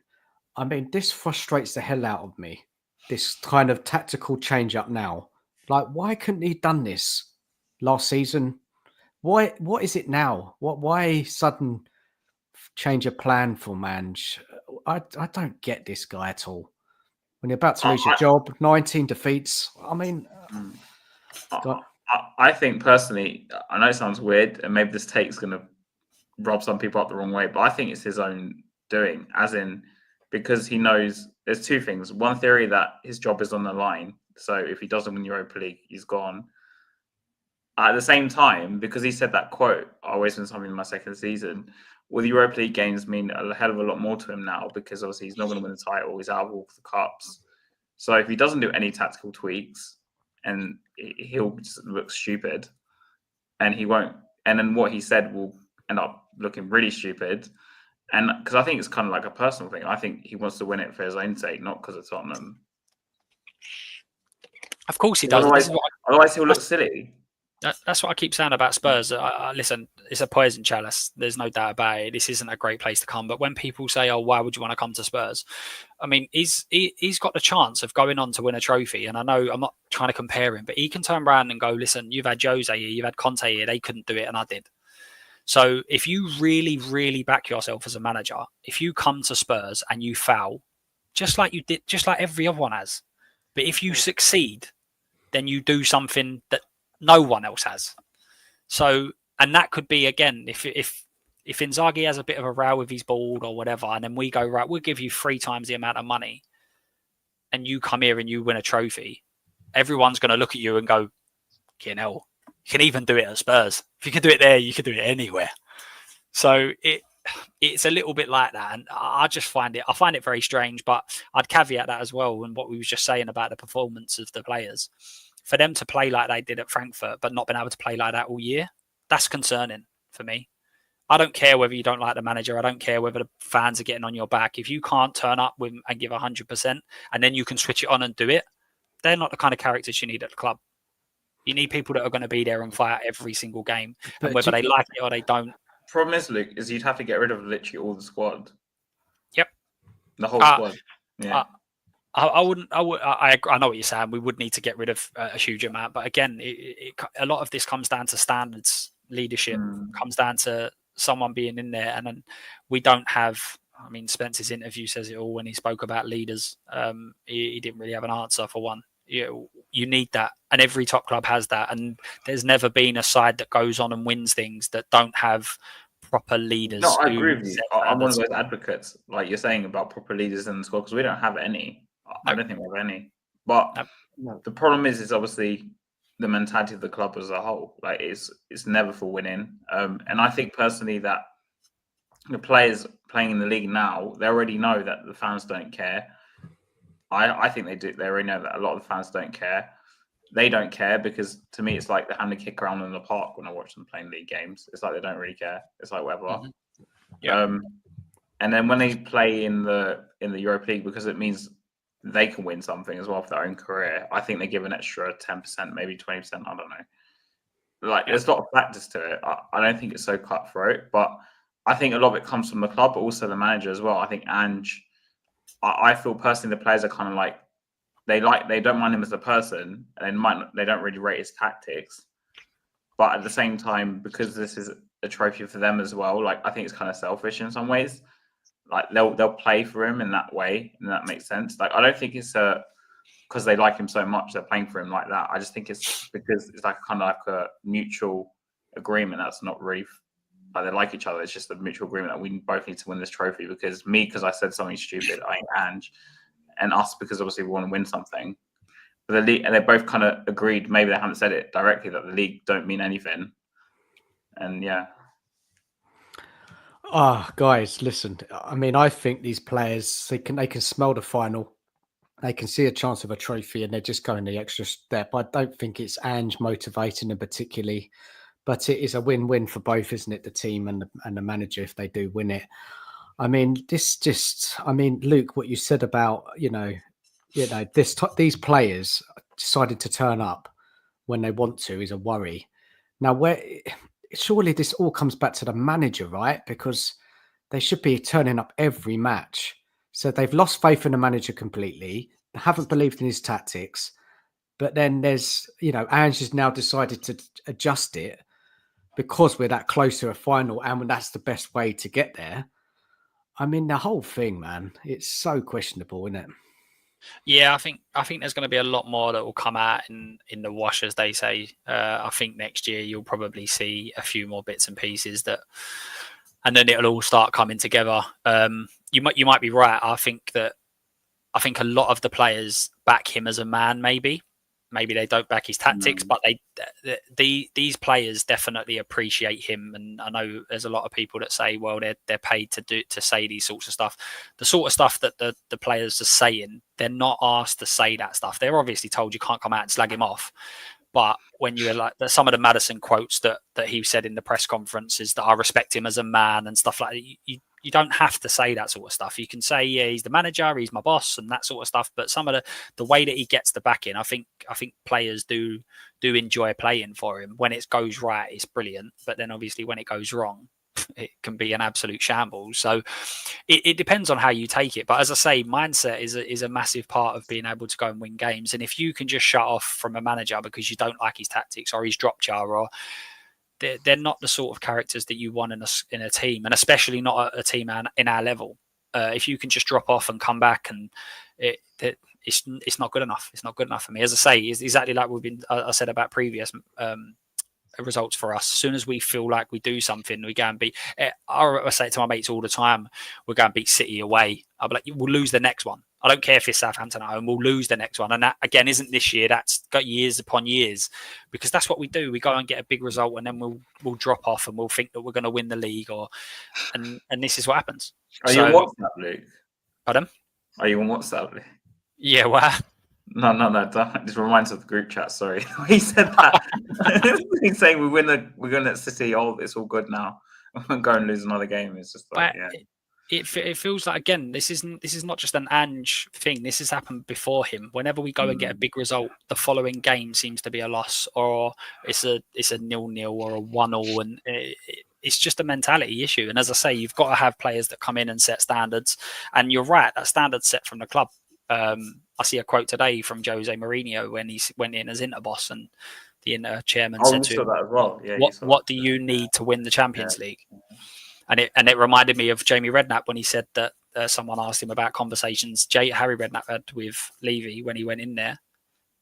I mean, this frustrates the hell out of me. This kind of tactical change up now. Like, why couldn't he done this last season? Why? What is it now? Why sudden change of plan for Mange? I don't get this guy at all. When you're about to lose your job, 19 defeats. I mean, I think personally, I know it sounds weird, and maybe this take's going to rub some people up the wrong way, but I think it's his own doing, as in, because he knows there's two things. One theory that his job is on the line, so if he doesn't win Europa League, he's gone. At the same time, because he said that quote, I always win something in my second season, well, the Europa League games mean a hell of a lot more to him now, because obviously he's not going to win the title, he's out of all the cups. So if he doesn't do any tactical tweaks, and he'll just look stupid, and he won't, and then what he said will end up looking really stupid. And because I think it's kind of like a personal thing. I think he wants to win it for his own sake, not because of Tottenham. Of course he does. Otherwise he'll look silly. That's what I keep saying about Spurs. Listen, it's a poison chalice. There's no doubt about it. This isn't a great place to come. But when people say, oh, why would you want to come to Spurs? I mean, he's got the chance of going on to win a trophy. And I know I'm not trying to compare him, but he can turn around and go, listen, you've had Jose here, you've had Conte here. They couldn't do it, and I did. So if you really, really back yourself as a manager, if you come to Spurs and you foul, just like you did, just like every other one has, but if you succeed, then you do something that no one else has. So, and that could be, again, if Inzaghi has a bit of a row with his board or whatever, and then we go, right, we'll give you 3 times the amount of money, and you come here and you win a trophy, everyone's going to look at you and go, you know, you can even do it at Spurs. If you can do it there, you can do it anywhere. So it's a little bit like that, and I find it very strange. But I'd caveat that as well, and what we was just saying about the performance of the players, for them to play like they did at Frankfurt, but not been able to play like that all year, that's concerning for me. I don't care whether you don't like the manager. I don't care whether the fans are getting on your back. If you can't turn up and give 100%, and then you can switch it on and do it, they're not the kind of characters you need at the club. You need people that are going to be there and fight every single game, and whether they like it or they don't. Problem is, Luke, is you'd have to get rid of literally all the squad. Yep, the whole squad. Yeah, I wouldn't. I know what you're saying. We would need to get rid of a huge amount, but again, a lot of this comes down to standards, leadership. Comes down to someone being in there, and then we don't have. I mean, Spencer's interview says it all when he spoke about leaders. He didn't really have an answer for one. You need that, and every top club has that, and there's never been a side that goes on and wins things that don't have proper leaders. No, I agree with you. I'm one of those advocates, like you're saying, about proper leaders in the squad, because we don't have any. I don't think we have any. But the problem is obviously the mentality of the club as a whole. Like it's never for winning, and I think personally that the players playing in the league now, they already know that the fans don't care. I think they do. They already know that a lot of the fans don't care. They don't care because, to me, it's like they're having to kick around in the park when I watch them playing league games. It's like they don't really care. It's like whatever. Mm-hmm. Yeah. And then when they play in the Europa League, because it means they can win something as well for their own career, I think they give an extra 10%, maybe 20%. I don't know. Like, there's a lot of factors to it. I don't think it's so cutthroat, but I think a lot of it comes from the club, but also the manager as well. I think Ange, I feel personally the players are kind of like they don't mind him as a person, and they don't really rate his tactics. But at the same time, because this is a trophy for them as well, like I think it's kind of selfish in some ways. Like they'll play for him in that way, and that makes sense. Like I don't think it's because they like him so much they're playing for him like that. I just think it's because it's like kind of like a mutual agreement that's not really like they like each other. It's just a mutual agreement that we both need to win this trophy because I said something stupid, I think Ange, and us because obviously we want to win something. But the league, and they both kind of agreed, maybe they haven't said it directly, that the league don't mean anything. And yeah. Guys, listen. I mean, I think these players they can smell the final. They can see a chance of a trophy, and they're just going the extra step. I don't think it's Ange motivating them particularly, but it is a win-win for both, isn't it? The team and the manager if they do win it. I mean, Luke, what you said about these players decided to turn up when they want to is a worry. Now, surely this all comes back to the manager, right? Because they should be turning up every match. So they've lost faith in the manager completely. They haven't believed in his tactics. But then there's, Ange has now decided to adjust it because we're that close to a final and that's the best way to get there. I mean, the whole thing, man, it's so questionable, isn't it? Yeah, I think there's going to be a lot more that will come out in the wash, as they say. I think next year you'll probably see a few more bits and pieces and then it'll all start coming together. You might be right. I think a lot of the players back him as a man. Maybe they don't back his tactics, but these players definitely appreciate him. And I know there's a lot of people that say, well, they're paid to say these sorts of stuff. The sort of stuff that the players are saying, they're not asked to say that stuff. They're obviously told you can't come out and slag him off. But when you're like some of the Maddison quotes that he said in the press conferences that I respect him as a man and stuff like that, you don't have to say that sort of stuff. You can say, yeah, he's the manager, he's my boss, and that sort of stuff. But some of the way that he gets the backing, I think players do enjoy playing for him. When it goes right, it's brilliant. But then obviously when it goes wrong, it can be an absolute shambles. So it depends on how you take it. But as I say, mindset is a massive part of being able to go and win games. And if you can just shut off from a manager because you don't like his tactics or he's dropped you, or they're not the sort of characters that you want in a team, and especially not a team in our level. If you can just drop off and come back, and it's not good enough. It's not good enough for me. As I say, it's exactly like I said about previous results for us. As soon as we feel like we do something, we go and beat. I say it to my mates all the time. We're going to beat City away. I'll be like, we'll lose the next one. I don't care if it's Southampton at home. We'll lose the next one, and that again isn't this year. That's got years upon years, because that's what we do. We go and get a big result, and then we'll drop off, and we'll think that we're going to win the league, and this is what happens. Are you on WhatsApp, Luke? Pardon? Are you on WhatsApp, Luke? Yeah, well. No. It just reminds of the group chat. Sorry, he said that. He's saying we're going to City. Oh, it's all good now. I'm going to lose another game. It's just like, yeah. It feels like, again, this is not just an Ange thing. This has happened before him. Whenever we go and get a big result, the following game seems to be a loss, or it's a 0-0 or a 1-1, and it's just a mentality issue. And as I say, you've got to have players that come in and set standards. And you're right, that standard's set from the club. I see a quote today from Jose Mourinho when he went in as Inter boss, and the Inter chairman said to him, that as well. Yeah, what do you need to win the Champions League? And it reminded me of Jamie Redknapp when he said that someone asked him about conversations Harry Redknapp had with Levy when he went in there.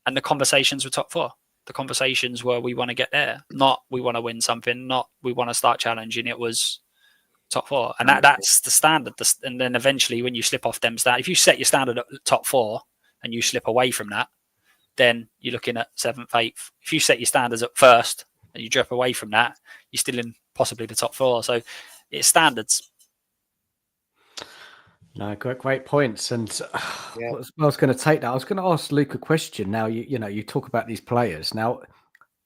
And the conversations were top four. The conversations were, we want to get there, not we want to win something, not we want to start challenging. It was top four. And that's the standard. And then eventually when you slip off them standards, if you set your standard at top four and you slip away from that, then you're looking at 7th, 8th. If you set your standards at first and you drop away from that, you're still in possibly the top four. So it's standards. No, great points. And I was going to take that. I was going to ask Luke a question. Now, you talk about these players. Now,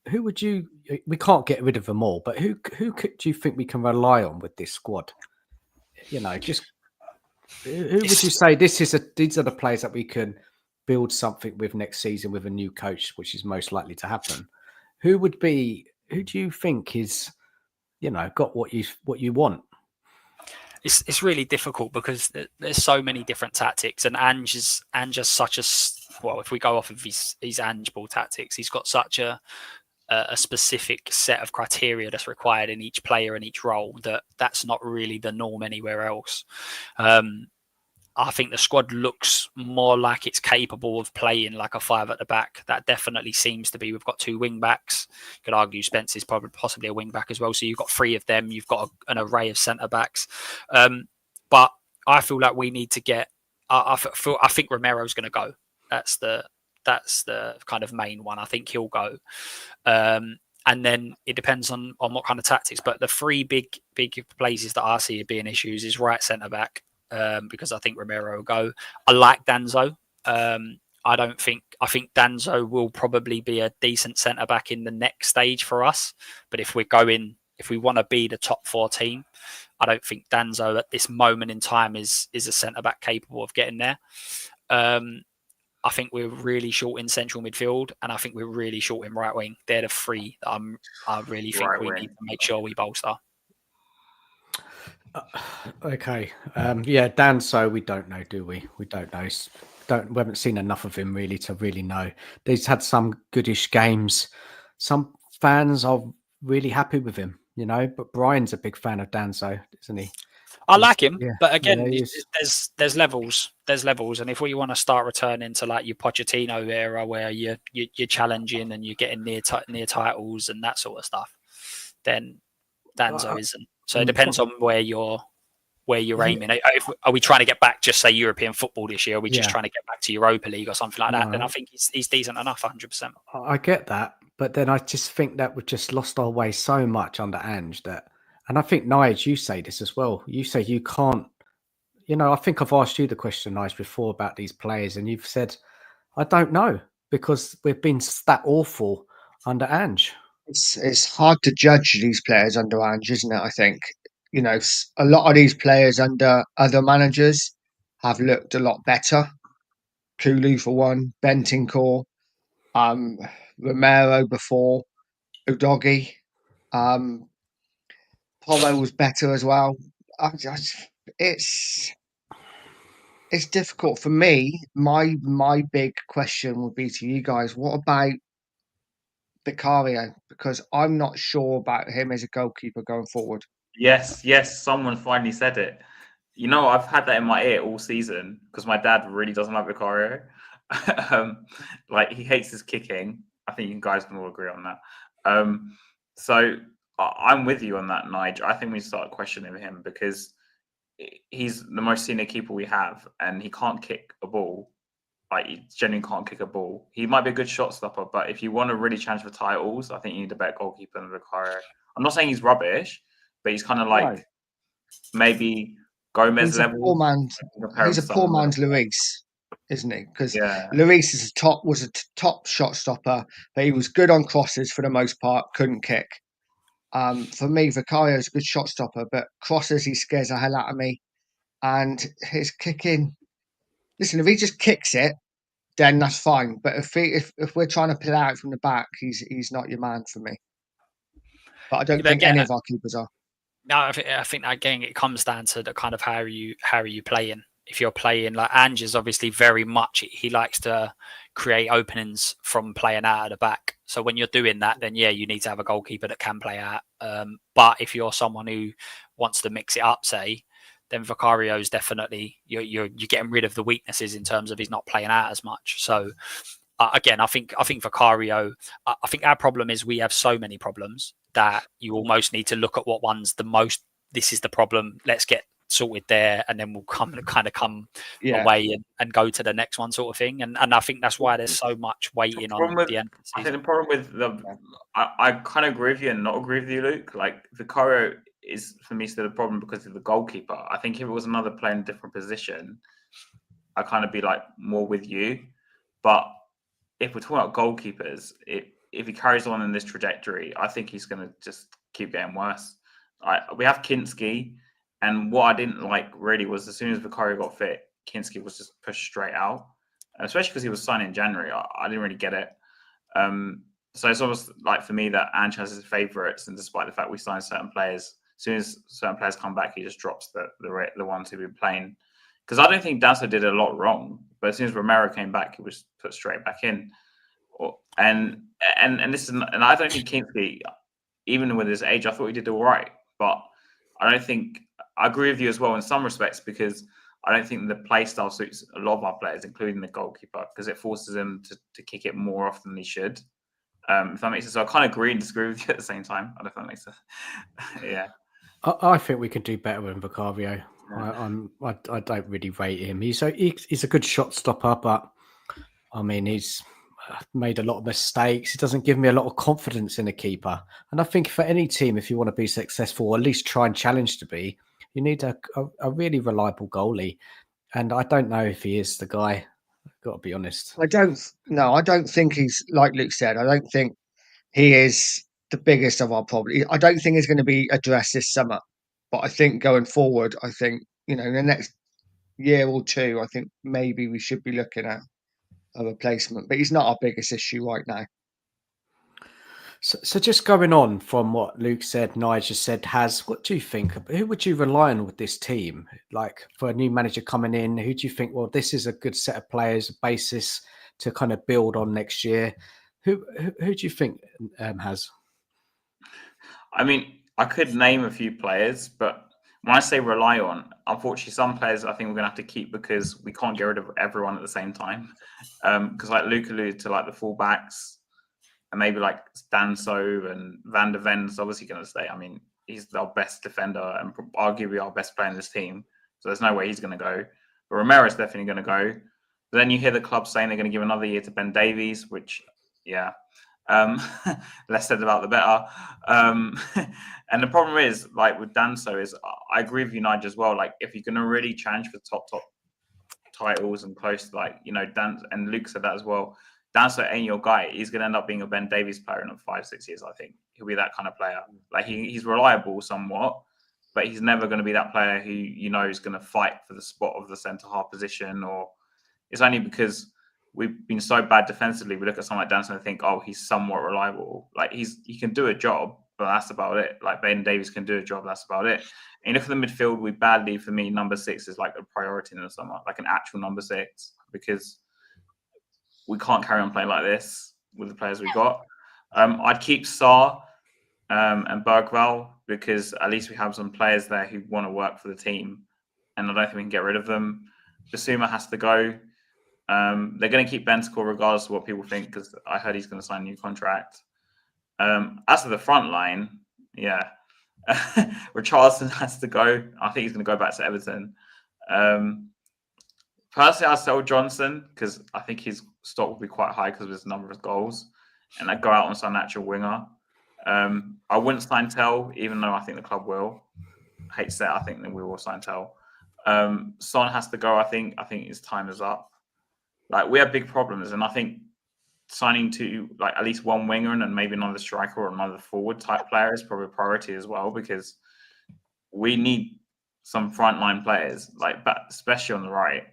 who would we can't get rid of them all, but who do you think we can rely on with this squad? Just who would you say these are the players that we can build something with next season with a new coach, which is most likely to happen? Who would be who do you think is, got what you want? It's really difficult because there's so many different tactics, and Ange is such a well. If we go off of his Ange ball tactics, he's got such a specific set of criteria that's required in each player and each role that's not really the norm anywhere else. I think the squad looks more like it's capable of playing like a 5 at the back. That definitely seems to be. We've got 2 wing backs. You could argue Spence is possibly a wing back as well. So you've got 3 of them. You've got an array of centre backs. But I feel like we need to get. I think Romero's going to go. That's the kind of main one. I think he'll go. And then it depends on what kind of tactics. But the 3 big places that I see being issues is right centre back. Because I think Romero will go. I like Danzo. I think Danzo will probably be a decent centre back in the next stage for us. But if we want to be the top 4 team, I don't think Danzo at this moment in time is a centre back capable of getting there. I think we're really short in central midfield, and I think we're really short in right wing. They're the 3 that I really think we need to make sure we bolster. Okay. Danso, we don't know, do we? We don't know. We haven't seen enough of him really to really know. He's had some goodish games. Some fans are really happy with him, but Brian's a big fan of Danso, isn't he? I like him, but again, there's levels. There's levels, and if we want to start returning to like your Pochettino era, where you're challenging and you're getting near titles and that sort of stuff, then Danzo isn't. So it depends on where you're aiming. Are we trying to get back, just say European football this year? Are we just trying to get back to Europa League or something like that? Then I think he's decent enough, 100%. I get that, but then I just think that we've just lost our way so much under Ange and I think Nige, you say this as well. You say you can't. I think I've asked you the question, Nige, before about these players, and you've said I don't know because we've been that awful under Ange. It's hard to judge these players under Ange, isn't it? I think a lot of these players under other managers have looked a lot better. Kulu for one, Bentancur, Romero before, Udogi, Polo was better as well. It's difficult for me. My big question would be to you guys: what about Vicario? Because I'm not sure about him as a goalkeeper going forward. Yes, someone finally said it. I've had that in my ear all season because my dad really doesn't like Vicario. He hates his kicking. I think you guys can all agree on that. So I'm with you on that, Nige. I think we start questioning him because he's the most senior keeper we have, and he can't kick a ball. He genuinely can't kick a ball. He might be a good shot stopper, but if you want to really challenge for titles, I think you need a better goalkeeper than Vicario. I'm not saying he's rubbish, but he's kind of maybe Gomez level. He's a poor man's Lloris, isn't he? Because Lloris was a top shot stopper, but he was good on crosses for the most part, couldn't kick. For me, Vicario is a good shot stopper, but crosses, he scares the hell out of me. And his kicking, listen, if he just kicks it, then that's fine. But if we're trying to play out from the back, he's not your man for me. But I don't think any of our keepers are. No, I think again it comes down to the kind of how are you playing. If you're playing like Ange is obviously very much, he likes to create openings from playing out of the back. So when you're doing that, then you need to have a goalkeeper that can play out. But if you're someone who wants to mix it up, say, then Vicario is definitely you're getting rid of the weaknesses in terms of he's not playing out as much. So again, I think Vicario. I think our problem is we have so many problems that you almost need to look at what one's the most. This is the problem. Let's get sorted there, and then we'll come away and go to the next one, sort of thing. And I think that's why there's so much waiting on the end of the season. I think the problem with I kind of agree with you and not agree with you, Luke. Vicario is for me still a problem because of the goalkeeper. I think if it was another player in a different position, I'd kind of be more with you. But if we're talking about goalkeepers, if he carries on in this trajectory, I think he's going to just keep getting worse. We have Kinski, and what I didn't like really was as soon as Vicario got fit, Kinski was just pushed straight out, and especially because he was signed in January. I didn't really get it. So it's almost like for me that Ange has his favourites, and despite the fact we signed certain players, as soon as certain players come back, he just drops the ones who've been playing. Because I don't think Danso did a lot wrong, but as soon as Romero came back, he was put straight back in. And this is, and I don't think Kingsley, even with his age, I thought he did all right. But I don't think I agree with you as well in some respects, because I don't think the play style suits a lot of our players, including the goalkeeper, because it forces him to kick it more often than he should. If that makes sense. So I kind of agree and disagree with you at the same time. I don't know if that makes sense. Yeah. I think we could do better with Vicario. Yeah. I don't really rate him. He's a good shot stopper, but I mean he's made a lot of mistakes. He doesn't give me a lot of confidence in a keeper. And I think for any team, if you want to be successful, or at least try and challenge to be, you need a really reliable goalie. And I don't know if he is the guy. I've got to be honest. I don't think he's, like Luke said, I don't think he is the biggest of our problem. I don't think he's going to be addressed this summer. But I think going forward, I think, in the next year or two, I think maybe we should be looking at a replacement. But he's not our biggest issue right now. So just going on from what Luke said, Nigel said, what do you think? Who would you rely on with this team? Like for a new manager coming in, who do you think, well, this is a good set of players, a basis to kind of build on next year? Who do you think has? I mean, I could name a few players, but when I say rely on, unfortunately, some players I think we're going to have to keep because we can't get rid of everyone at the same time. Because like Luke alluded to, like the fullbacks, and maybe like Danso and Van der Ven's obviously going to stay. I mean, he's our best defender and arguably our best player in this team. So there's no way he's going to go. But Romero's definitely going to go. But then you hear the club saying they're going to give another year to Ben Davies, which, yeah, less said about the better. And the problem is, like with Danso, is I agree with you, Nigel, as well. Like if you're going to really challenge for top titles and close, like, Dan and Luke said that as well. Danso ain't your guy. He's going to end up being a Ben Davies player in 5-6 years, I think. He'll be that kind of player. Like he's reliable somewhat, but he's never going to be that player who, is going to fight for the spot of the centre-half position. Or it's only because we've been so bad defensively, we look at someone like Danso and think, oh, he's somewhat reliable. Like he can do a job, but that's about it. Like Ben Davies can do a job, that's about it. And look at the midfield, we badly, for me, number 6 is like a priority in the summer, like an actual number 6, because we can't carry on playing like this with the players we got. I'd keep Sarr and Bergvall, because at least we have some players there who want to work for the team, and I don't think we can get rid of them. Basuma has to go. They're going to keep Bentancur regardless of what people think, because I heard he's going to sign a new contract. As for the front line, yeah, Richarlison has to go. I think he's going to go back to Everton. Personally, I'd sell Johnson because I think his stock will be quite high because of his number of goals, and I'd go out on some natural winger. I wouldn't sign Tell, even though I think the club will. I hate to say it, I think that we will sign Tell. Son has to go. I think his time is up. Like we have big problems, and I think signing to like at least one winger and then maybe another striker or another forward type player is probably a priority as well, because we need some frontline players, but especially on the right.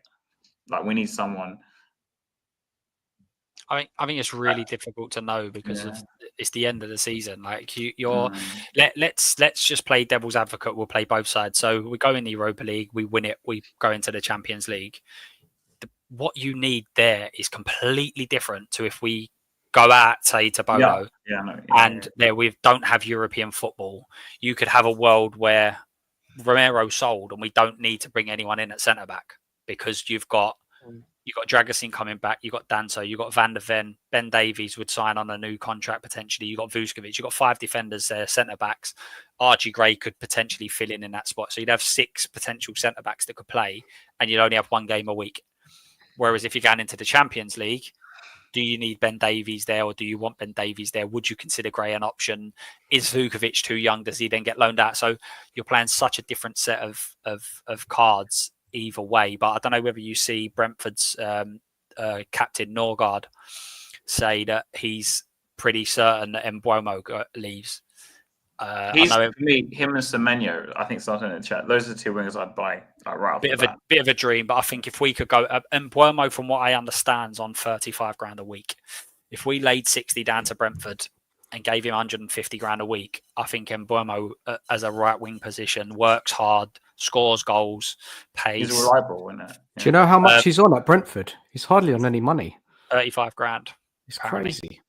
Like we need someone. I think it's really difficult to know because it's the end of the season. Like let's just play devil's advocate. We'll play both sides. So we go in the Europa League, we win it, we go into the Champions League. What you need there is completely different to if we go out, say, to Bodo, there we don't have European football. You could have a world where Romero sold and we don't need to bring anyone in at centre back because you've got Dragusin coming back, you've got Danso, you've got Van der Ven, Ben Davies would sign on a new contract potentially, you've got Vuskovic, you've got 5 defenders there, centre backs. Archie Gray could potentially fill in that spot. So you'd have 6 potential centre backs that could play and you'd only have 1 game a week. Whereas if you're going into the Champions League, do you need Ben Davies there or do you want Ben Davies there? Would you consider Gray an option? Is Vukovic too young? Does he then get loaned out? So you're playing such a different set of cards either way. But I don't know whether you see Brentford's captain Norgard say that he's pretty certain that Mbeumo leaves. He's, for me, him and Semenyo, I think, starting in the chat. Those are the 2 wingers I'd buy right off the bat. Bit of a dream, but I think if we could go, Mbeumo, from what I understand, is on 35 grand a week. if we laid 60 down to Brentford and gave him 150 grand a week, I think Mbeumo, as a right wing position, works hard, scores goals, pays. He's reliable, isn't it? Do you know how much he's on at Brentford? He's hardly on any money. 35 grand. It's apparently. crazy.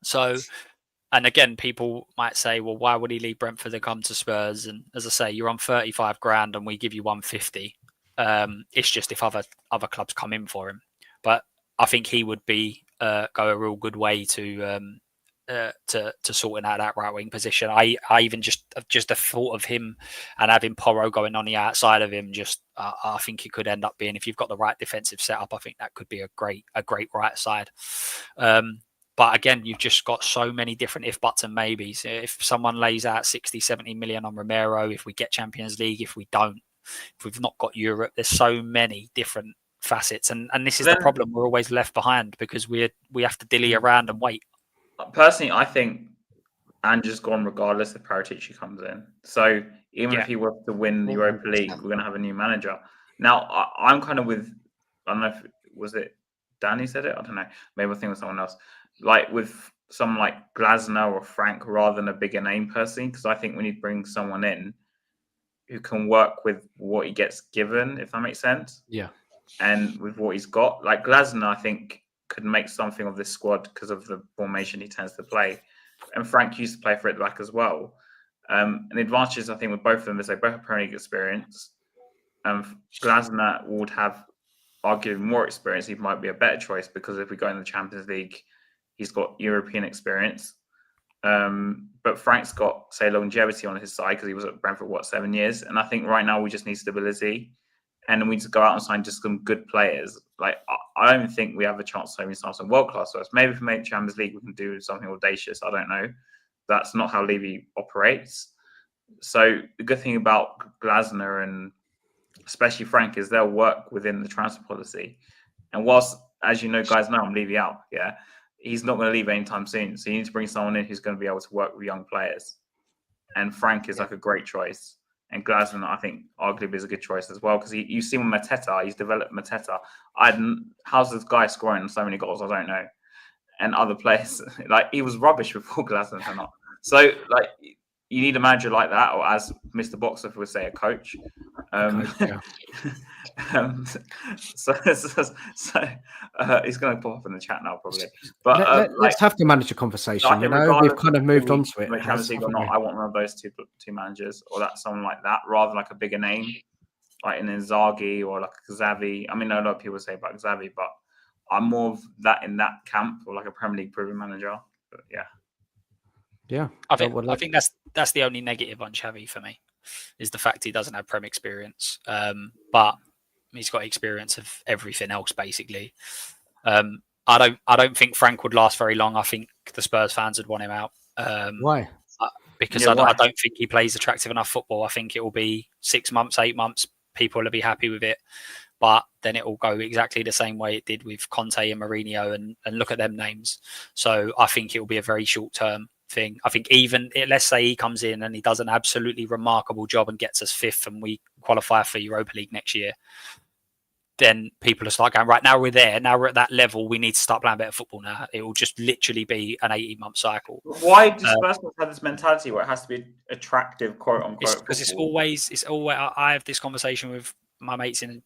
So, and again, people might say, well, why would he leave Brentford and come to Spurs? And as I say, you're on 35 grand and we give you 150. It's just if other clubs come in for him. But I think he would go a real good way to sorting out that right wing position. I even just the thought of him and having Porro going on the outside of him, I think it could end up being, if you've got the right defensive setup, I think that could be a great right side. But again, you've just got so many different if, buts and maybes. If someone lays out 60, 70 million on Romero, if we get Champions League, if we don't, if we've not got Europe, there's so many different facets. And this is the problem. We're always left behind because we have to dilly around and wait. Personally, I think Andrew's gone regardless if Paratici comes in. So even if he were to win the Europa League, we're going to have a new manager. Now, I'm kind of with, I don't know if, was it Danny said it? I don't know. Maybe I think it was someone else. Like with someone like Glasner or Frank rather than a bigger name personally, because I think we need to bring someone in who can work with what he gets given, if that makes sense. Yeah. And with what he's got. Like Glasner, I think, could make something of this squad because of the formation he tends to play. And Frank used to play for it back as well. And the advantages, I think, with both of them is they both have Premier League experience. Glasner would have arguably more experience. He might be a better choice because if we go in the Champions League, he's got European experience. But Frank's got, say, longevity on his side because he was at Brentford, 7 years? And I think right now we just need stability. And we need to go out and sign just some good players. Like, I don't think we have a chance to sign some world-class players. Maybe if we make Champions League, we can do something audacious. I don't know. That's not how Levy operates. So the good thing about Glasner and especially Frank is they'll work within the transfer policy. And whilst, as you know, guys know, I'm Levy out, he's not going to leave anytime soon. So you need to bring someone in who's going to be able to work with young players. And Frank is like a great choice. And Glasner, I think, arguably is a good choice as well because you see with Mateta, he's developed Mateta. How's this guy scoring so many goals? I don't know. And other players, like he was rubbish before Glasner or not. So, like, you need a manager like that, or as Mr. Boxer would say, a coach. So he's going to pop up in the chat now, probably. But let's have the manager conversation. You know, we've kind of moved on to it. Or not, I want one of those two managers, or that's someone like that, rather than like a bigger name, like an Inzaghi or like a Xavi. I mean, a lot of people say about Xavi, but I'm more of that in that camp, or like a Premier League proven manager. But yeah. I think that's the only negative on Xavi for me, is the fact he doesn't have Prem experience. But he's got experience of everything else, basically. I don't think Frank would last very long. I think the Spurs fans would want him out. Why? Because I don't think he plays attractive enough football. I think it will be 6 months, 8 months. People will be happy with it. But then it will go exactly the same way it did with Conte and Mourinho, and look at them names. So I think it will be a very short-term thing. I think even, let's say he comes in and he does an absolutely remarkable job and gets us 5th and we qualify for Europa League next year, then people will start going, right, now we're there. Now we're at that level. We need to start playing better football now. It will just literally be an 18-month cycle. Why do Spurs have this mentality where it has to be attractive, quote unquote? Because it's always. I have this conversation with my mates in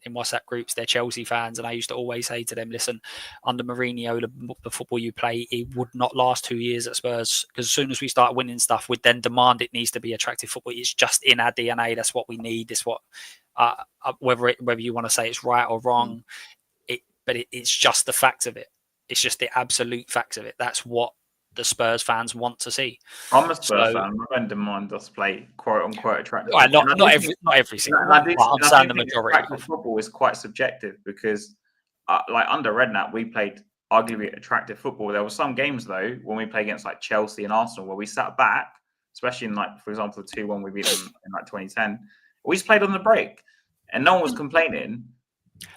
WhatsApp groups. They're Chelsea fans, and I used to always say to them, listen, under Mourinho, the football you play, it would not last 2 years at Spurs, because as soon as we start winning stuff, we'd then demand it needs to be attractive football. It's just in our DNA. That's what we need. It's what whether you want to say it's right or wrong, it's just the fact of it. It's just the absolute facts of it. That's what the Spurs fans want to see. I'm a Spurs fan. I don't demand us play quote unquote attractive. Not every single one. I'm saying the majority. Football is quite subjective because, like under Redknapp, we played arguably attractive football. There were some games though when we played against like Chelsea and Arsenal where we sat back, especially in like, for example, the 2-1 we beat them in like 2010. We just played on the break, and no one was complaining.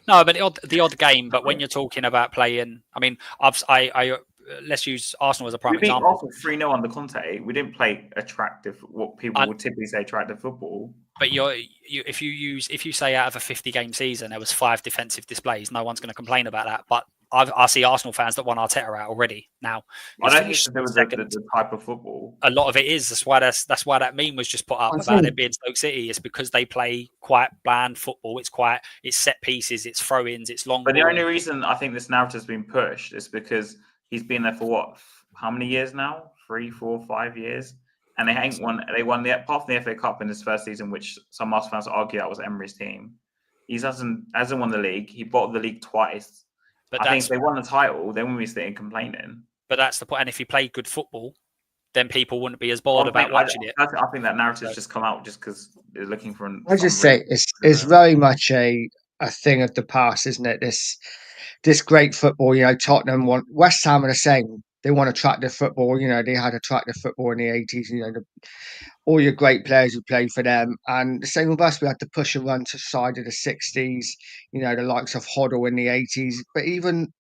No, but the odd game. But when you're talking about playing, I mean, I let's use Arsenal as a prime example. We beat Arsenal 3-0 under Conte. We didn't play attractive, what people would typically say attractive football. But if you say out of a 50-game season there was 5 defensive displays, no one's going to complain about that. But I see Arsenal fans that want Arteta out already now. I don't think it's to do with the type of football. A lot of it is. That's why that meme was just put up about it being Stoke City. It's because they play quite bland football. It's set pieces, it's throw-ins, it's long. But the only reason I think this narrative's been pushed is because he's been there for what? How many years now? 3, 4, 5 years, and they ain't won. They won apart from the FA Cup in his first season, which some Arsenal fans argue that was Emery's team. He hasn't won the league. He bottled the league twice. But I think if they won the title, then we'd be sitting complaining. But that's the point. And if he played good football, then people wouldn't be as bored about watching it. I think that narrative's just come out just because they're looking for. I just say it's very much a thing of the past, isn't it? This great football, Tottenham want, West Ham are the same. They want attractive football. They had attractive football in the 80s. All your great players who played for them, and the same with us. We had to push and run to side of the 60s. The likes of Hoddle in the 80s. But even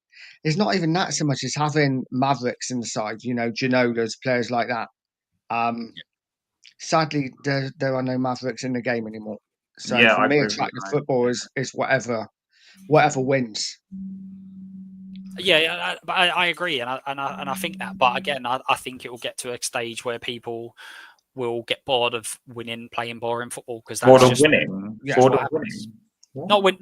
it's not even that so much as having Mavericks in the side. Ginolas, players like that. Sadly, there are no Mavericks in the game anymore. So for me, attractive football is whatever wins. Yeah, but I agree, and I think that. But again, I think it will get to a stage where people will get bored of playing boring football because that's bored just of winning. Yeah, bored of winning.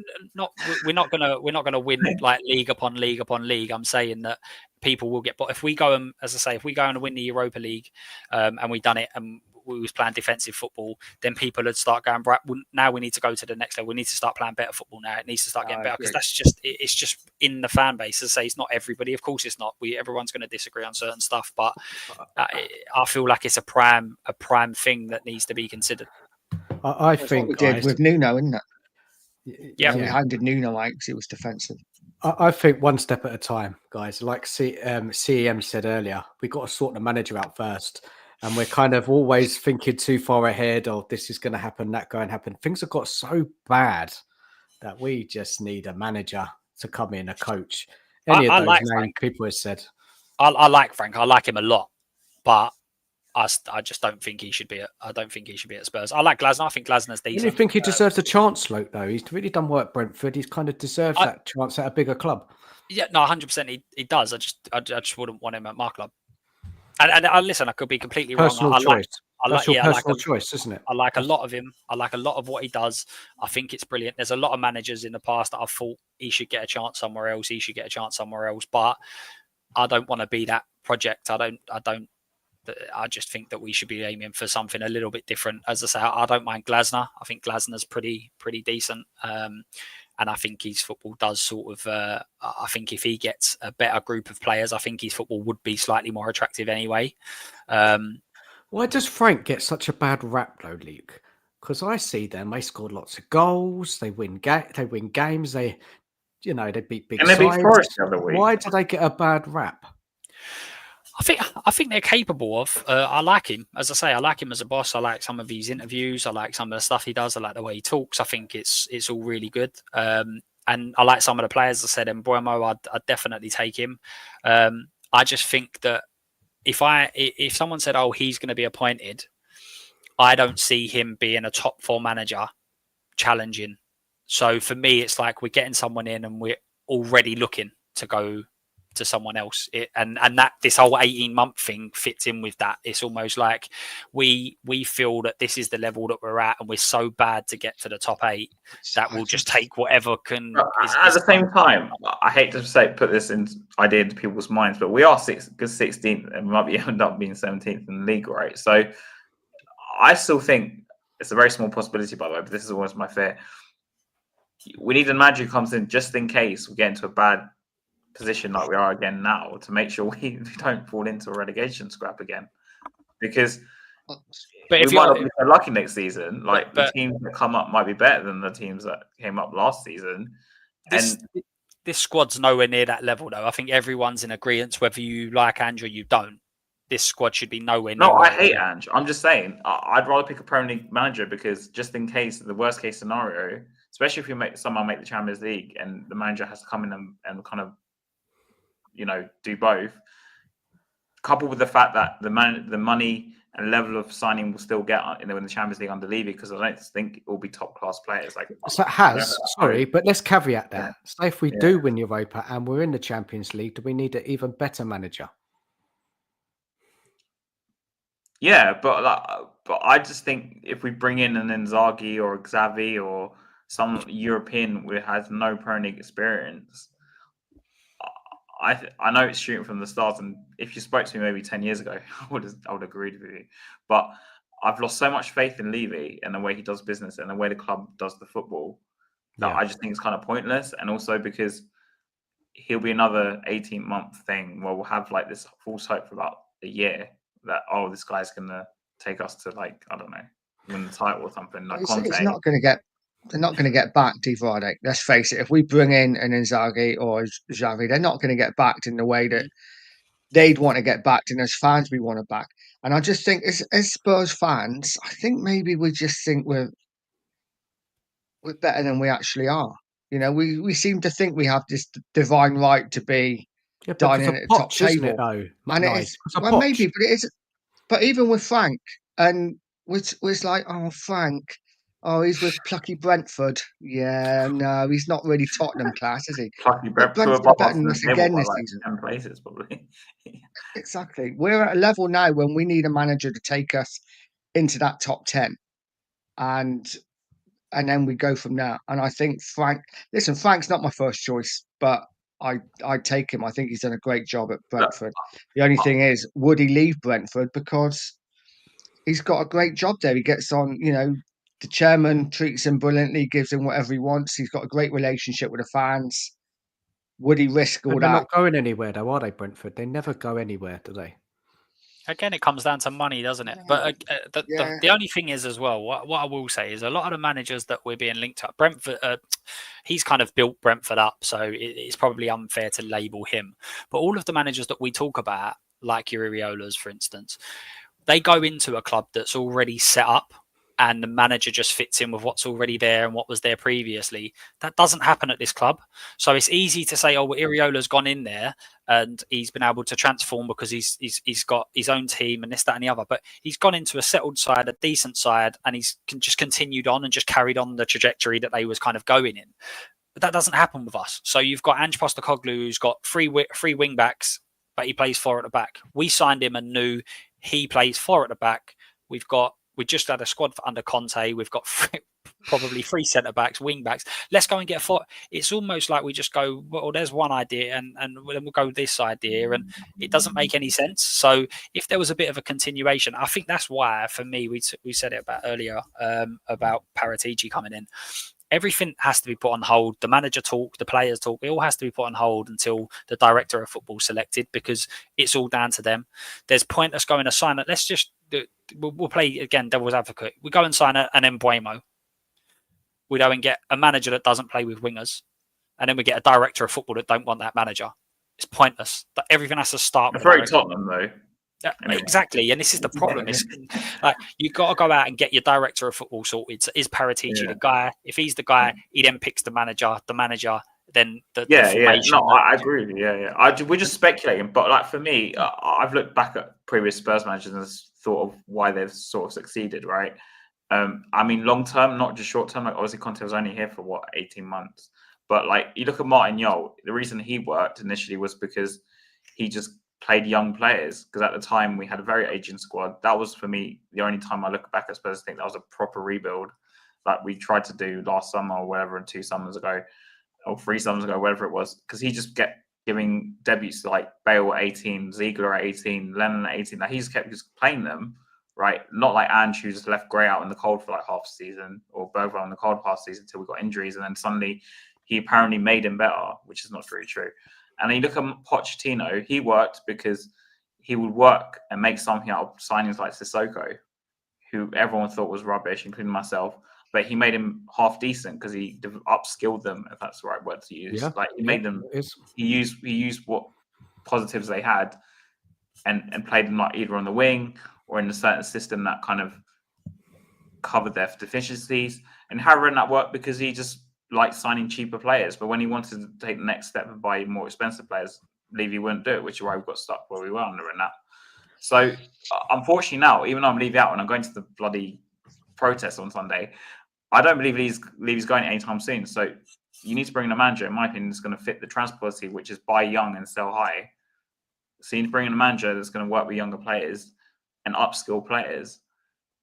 We're not gonna win like league upon league upon league. I'm saying that people will get bored if we go and, as I say, if we go and win the Europa League, and we done it and we was playing defensive football, then people would start going, right, now we need to go to the next level. We need to start playing better football now. It needs to start getting better because it's just in the fan base. As I say, it's not everybody. Of course, it's not. Everyone's going to disagree on certain stuff, but I feel like it's a prime thing that needs to be considered. I think we did with Nuno, isn't it? Yeah, we handed Nuno out because he was defensive. I think one step at a time, guys. Like CEM said earlier, we got to sort the manager out first. And we're kind of always thinking too far ahead. Oh, this is going to happen, that going to happen. Things have got so bad that we just need a manager to come in, a coach. Any of those names people have said. I like Frank. I like him a lot, but I just don't think he should be. I don't think he should be at Spurs. I like Glasner. I think Glasner's decent. You think he deserves a chance, Luke? Though he's really done work at Brentford. He's kind of deserves that chance at a bigger club. Yeah, no, 100%. He does. I just wouldn't want him at my club. And listen, I could be completely personal wrong. Choice. That's your personal choice, isn't it? I like a lot of him. I like a lot of what he does. I think it's brilliant. There's a lot of managers in the past that I've thought he should get a chance somewhere else. He should get a chance somewhere else. But I don't want to be that project. I just think that we should be aiming for something a little bit different. As I say, I don't mind Glasner. I think Glasner's pretty decent. And I think his football does sort of, I think if he gets a better group of players, I think his football would be slightly more attractive anyway. Why does Frank get such a bad rap though, Luke? Because I see them, they scored lots of goals, they win games, they beat big sides. Beat Forest the other week. Why do they get a bad rap? I think they're capable of. I like him, as I say. I like him as a boss. I like some of his interviews. I like some of the stuff he does. I like the way he talks. I think it's all really good. And I like some of the players. I said, and Buemo, I'd definitely take him. I just think that if someone said, "Oh, he's going to be appointed," I don't see him being a top 4 manager challenging. So for me, it's like we're getting someone in, and we're already looking to go to someone else, and that this whole 18-month thing fits in with that. It's almost like we feel that this is the level that we're at, and we're so bad to get to the top 8 that we'll just take whatever can. At the same time, I hate to put this idea into people's minds, but we are 16th, and we might end up being 17th in the league, right? So I still think it's a very small possibility, by the way, but this is always my fear. We need a manager who comes in just in case we get into a bad position like we are again now, to make sure we don't fall into a relegation scrap again, because we might not be so lucky next season. Like the teams that come up might be better than the teams that came up last season. This squad's nowhere near that level, though. I think everyone's in agreement, whether you like Andrew or you don't. This squad should be nowhere near. No, I hate Andrew. I'm just saying I'd rather pick a Premier League manager, because just in case, the worst case scenario, especially if you someone make the Champions League and the manager has to come in and kind of do both, coupled with the fact that the money and level of signing will still get in the Champions League under Levy, because I don't think it will be top class players. Like, So it has, sorry, but let's caveat that. So if we do win Europa and we're in the Champions League, do we need an even better manager? Yeah, but I just think if we bring in an Inzaghi or Xavi or some European who has no Premier League experience, I know it's shooting from the start, and if you spoke to me maybe 10 years ago, I would agree with you. But I've lost so much faith in Levy and the way he does business and the way the club does the football that I just think it's kind of pointless. And also because he'll be another 18-month thing where we'll have like this false hope for about a year that, oh, this guy's gonna take us to, like, I don't know, win the title or something. Like It's not going to get. They're not going to get backed, Friday. Let's face it. If we bring in an Inzaghi or Xavi, they're not going to get backed in the way that they'd want to get backed, and as fans, we want to back. And I just think, as Spurs fans, I think maybe we just think we're better than we actually are. You know, we seem to think we have this divine right to be dining at the top Isn't it, table, though? and it is. Well, maybe, but it is. But even with Frank, and was like, oh, Frank, oh, he's with plucky Brentford. Yeah, no, he's not really Tottenham class, is he? Plucky But Brentford Brentford better than us again this season. 10 places probably. Exactly. We're at a level now when we need a manager to take us into that top 10, and then we go from there. And I think Frank's not my first choice, but I'd take him. I think he's done a great job at Brentford. The only thing is, would he leave Brentford? Because he's got a great job there. He gets on, the chairman treats him brilliantly, gives him whatever he wants. He's got a great relationship with the fans. Would he risk all They're that? not going anywhere, though, are they, Brentford? They never go anywhere, do they? Again, it comes down to money, doesn't it? But the only thing is, as well, what I will say is a lot of the managers that we're being linked up, Brentford, he's kind of built Brentford up, so it's probably unfair to label him. But all of the managers that we talk about, like Iriola's, for instance, they go into a club that's already set up, and the manager just fits in with what's already there and what was there previously. That doesn't happen at this club. So it's easy to say, oh, well, Iriola's gone in there and he's been able to transform because he's got his own team and this, that, and the other. But he's gone into a settled side, a decent side, and he's just continued on and just carried on the trajectory that they was kind of going in. But that doesn't happen with us. So you've got Ange Postecoglou, who's got three wing backs, but he plays 4 at the back. We signed him and knew he plays 4 at the back. We just had a squad under Conte. We've got probably 3 centre backs, wing backs. Let's go and get a 4. It's almost like we just go, well, there's one idea, and then we'll go with this idea, and it doesn't make any sense. So if there was a bit of a continuation, I think that's why, for me, we said it about earlier about Paratici coming in. Everything has to be put on hold. The manager talk, the players talk, it all has to be put on hold until the director of football selected, because it's all down to them. There's pointless going to sign it. Let's just, we'll play again, devil's advocate. We go and sign an Embuemo. We go and get a manager that doesn't play with wingers. And then we get a director of football that don't want that manager. It's pointless. But everything has to start with very Tottenham, though. Yeah, exactly, and this is the problem. It's like you've got to go out and get your director of football sorted. So is Paratici the guy? If he's the guy, he then picks the manager. The manager then the formation. No, I agree with you. We're just speculating, but like for me, I've looked back at previous Spurs managers and thought of why they've sort of succeeded. Right? I mean, long term, not just short term. Like obviously, Conte was only here for 18 months, but like you look at Martin Jol. The reason he worked initially was because he just played young players, because at the time we had a very aging squad. That was, for me, the only time I look back at Spurs, I think that was a proper rebuild that we tried to do last summer or whatever, and 2 summers ago or 3 summers ago, whatever it was, because he just kept giving debuts to like Bale at 18, Ziegler at 18, Lennon at 18. Like he just kept playing them, right? Not like Ange, who just left Gray out in the cold for like half the season, or Bergwijn in the cold half the season until we got injuries, and then suddenly he apparently made him better, which is not very true. And then you look at Pochettino, he worked because he would work and make something out of signings like Sissoko, who everyone thought was rubbish, including myself. But he made him half decent because he upskilled them, if that's the right word to use. Yeah, like he made them. He used what positives they had, and played them like either on the wing or in a certain system that kind of covered their deficiencies. And Harry ran that work because he just like signing cheaper players, but when he wanted to take the next step and buy more expensive players, Levy wouldn't do it, which is why we got stuck where we were under that. So unfortunately now, even though I'm leaving out and I'm going to the bloody protest on Sunday, I don't believe Levy's going anytime soon. So you need to bring in a manager, in my opinion, that's going to fit the transfer policy, which is buy young and sell high. So you need to bring in a manager that's going to work with younger players and upskill players.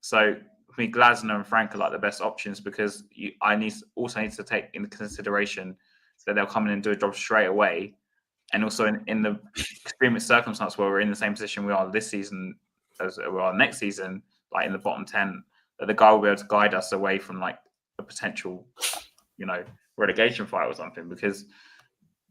So for me, Glasner and Frank are like the best options because I also need to take into consideration that they'll come in and do a job straight away. And also in the extreme circumstance where we're in the same position we are this season as we are next season, like in the bottom 10, that the guy will be able to guide us away from like a potential, relegation fight or something, because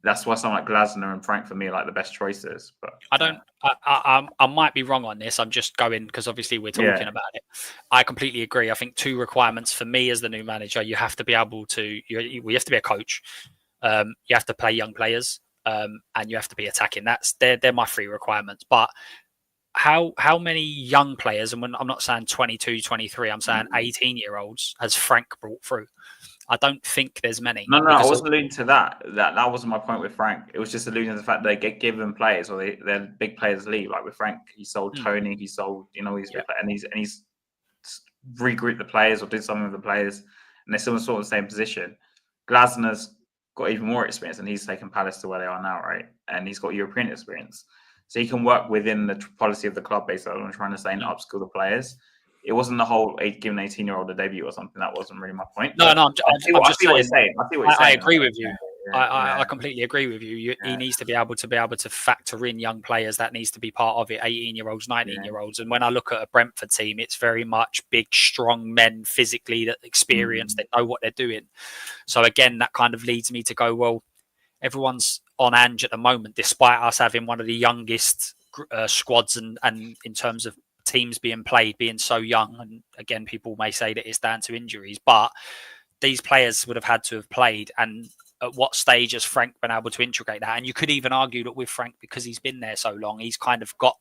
that's why someone like Glasner and Frank for me are like the best choices. But I might be wrong on this. I'm just going because obviously we're talking about it. I completely agree. I think 2 requirements for me as the new manager: you have to be able to, we have to be a coach. You have to play young players, and you have to be attacking. They're my 3 requirements. But how many young players, and when I'm not saying 22, 23, I'm saying 18-year-olds, has Frank brought through? I don't think there's many. No, I wasn't alluding to that. That wasn't my point with Frank. It was just alluding to the fact that they get given players or they're big players leave. Like with Frank, he sold Tony, he sold these big players, and he's regrouped the players or did something with the players, and they're still in sort of the same position. Glasner's got even more experience, and he's taken Palace to where they are now, right? And he's got European experience, so he can work within the policy of the club. Basically, I'm trying to say, and upskill the players. It wasn't the whole giving an 18-year-old a debut or something. That wasn't really my point. No, I'm just saying. I agree with you. Yeah. I completely agree with you. He needs to be able to factor in young players. That needs to be part of it. 18-year-olds, 19-year-olds. And when I look at a Brentford team, it's very much big, strong men physically that experience. They know what they're doing. So again, that kind of leads me to go, well, everyone's on Ange at the moment, despite us having one of the youngest squads and in terms of teams being played, being so young. And again, people may say that it's down to injuries, but these players would have had to have played. And at what stage has Frank been able to integrate that? And you could even argue that with Frank, because he's been there so long, he's kind of got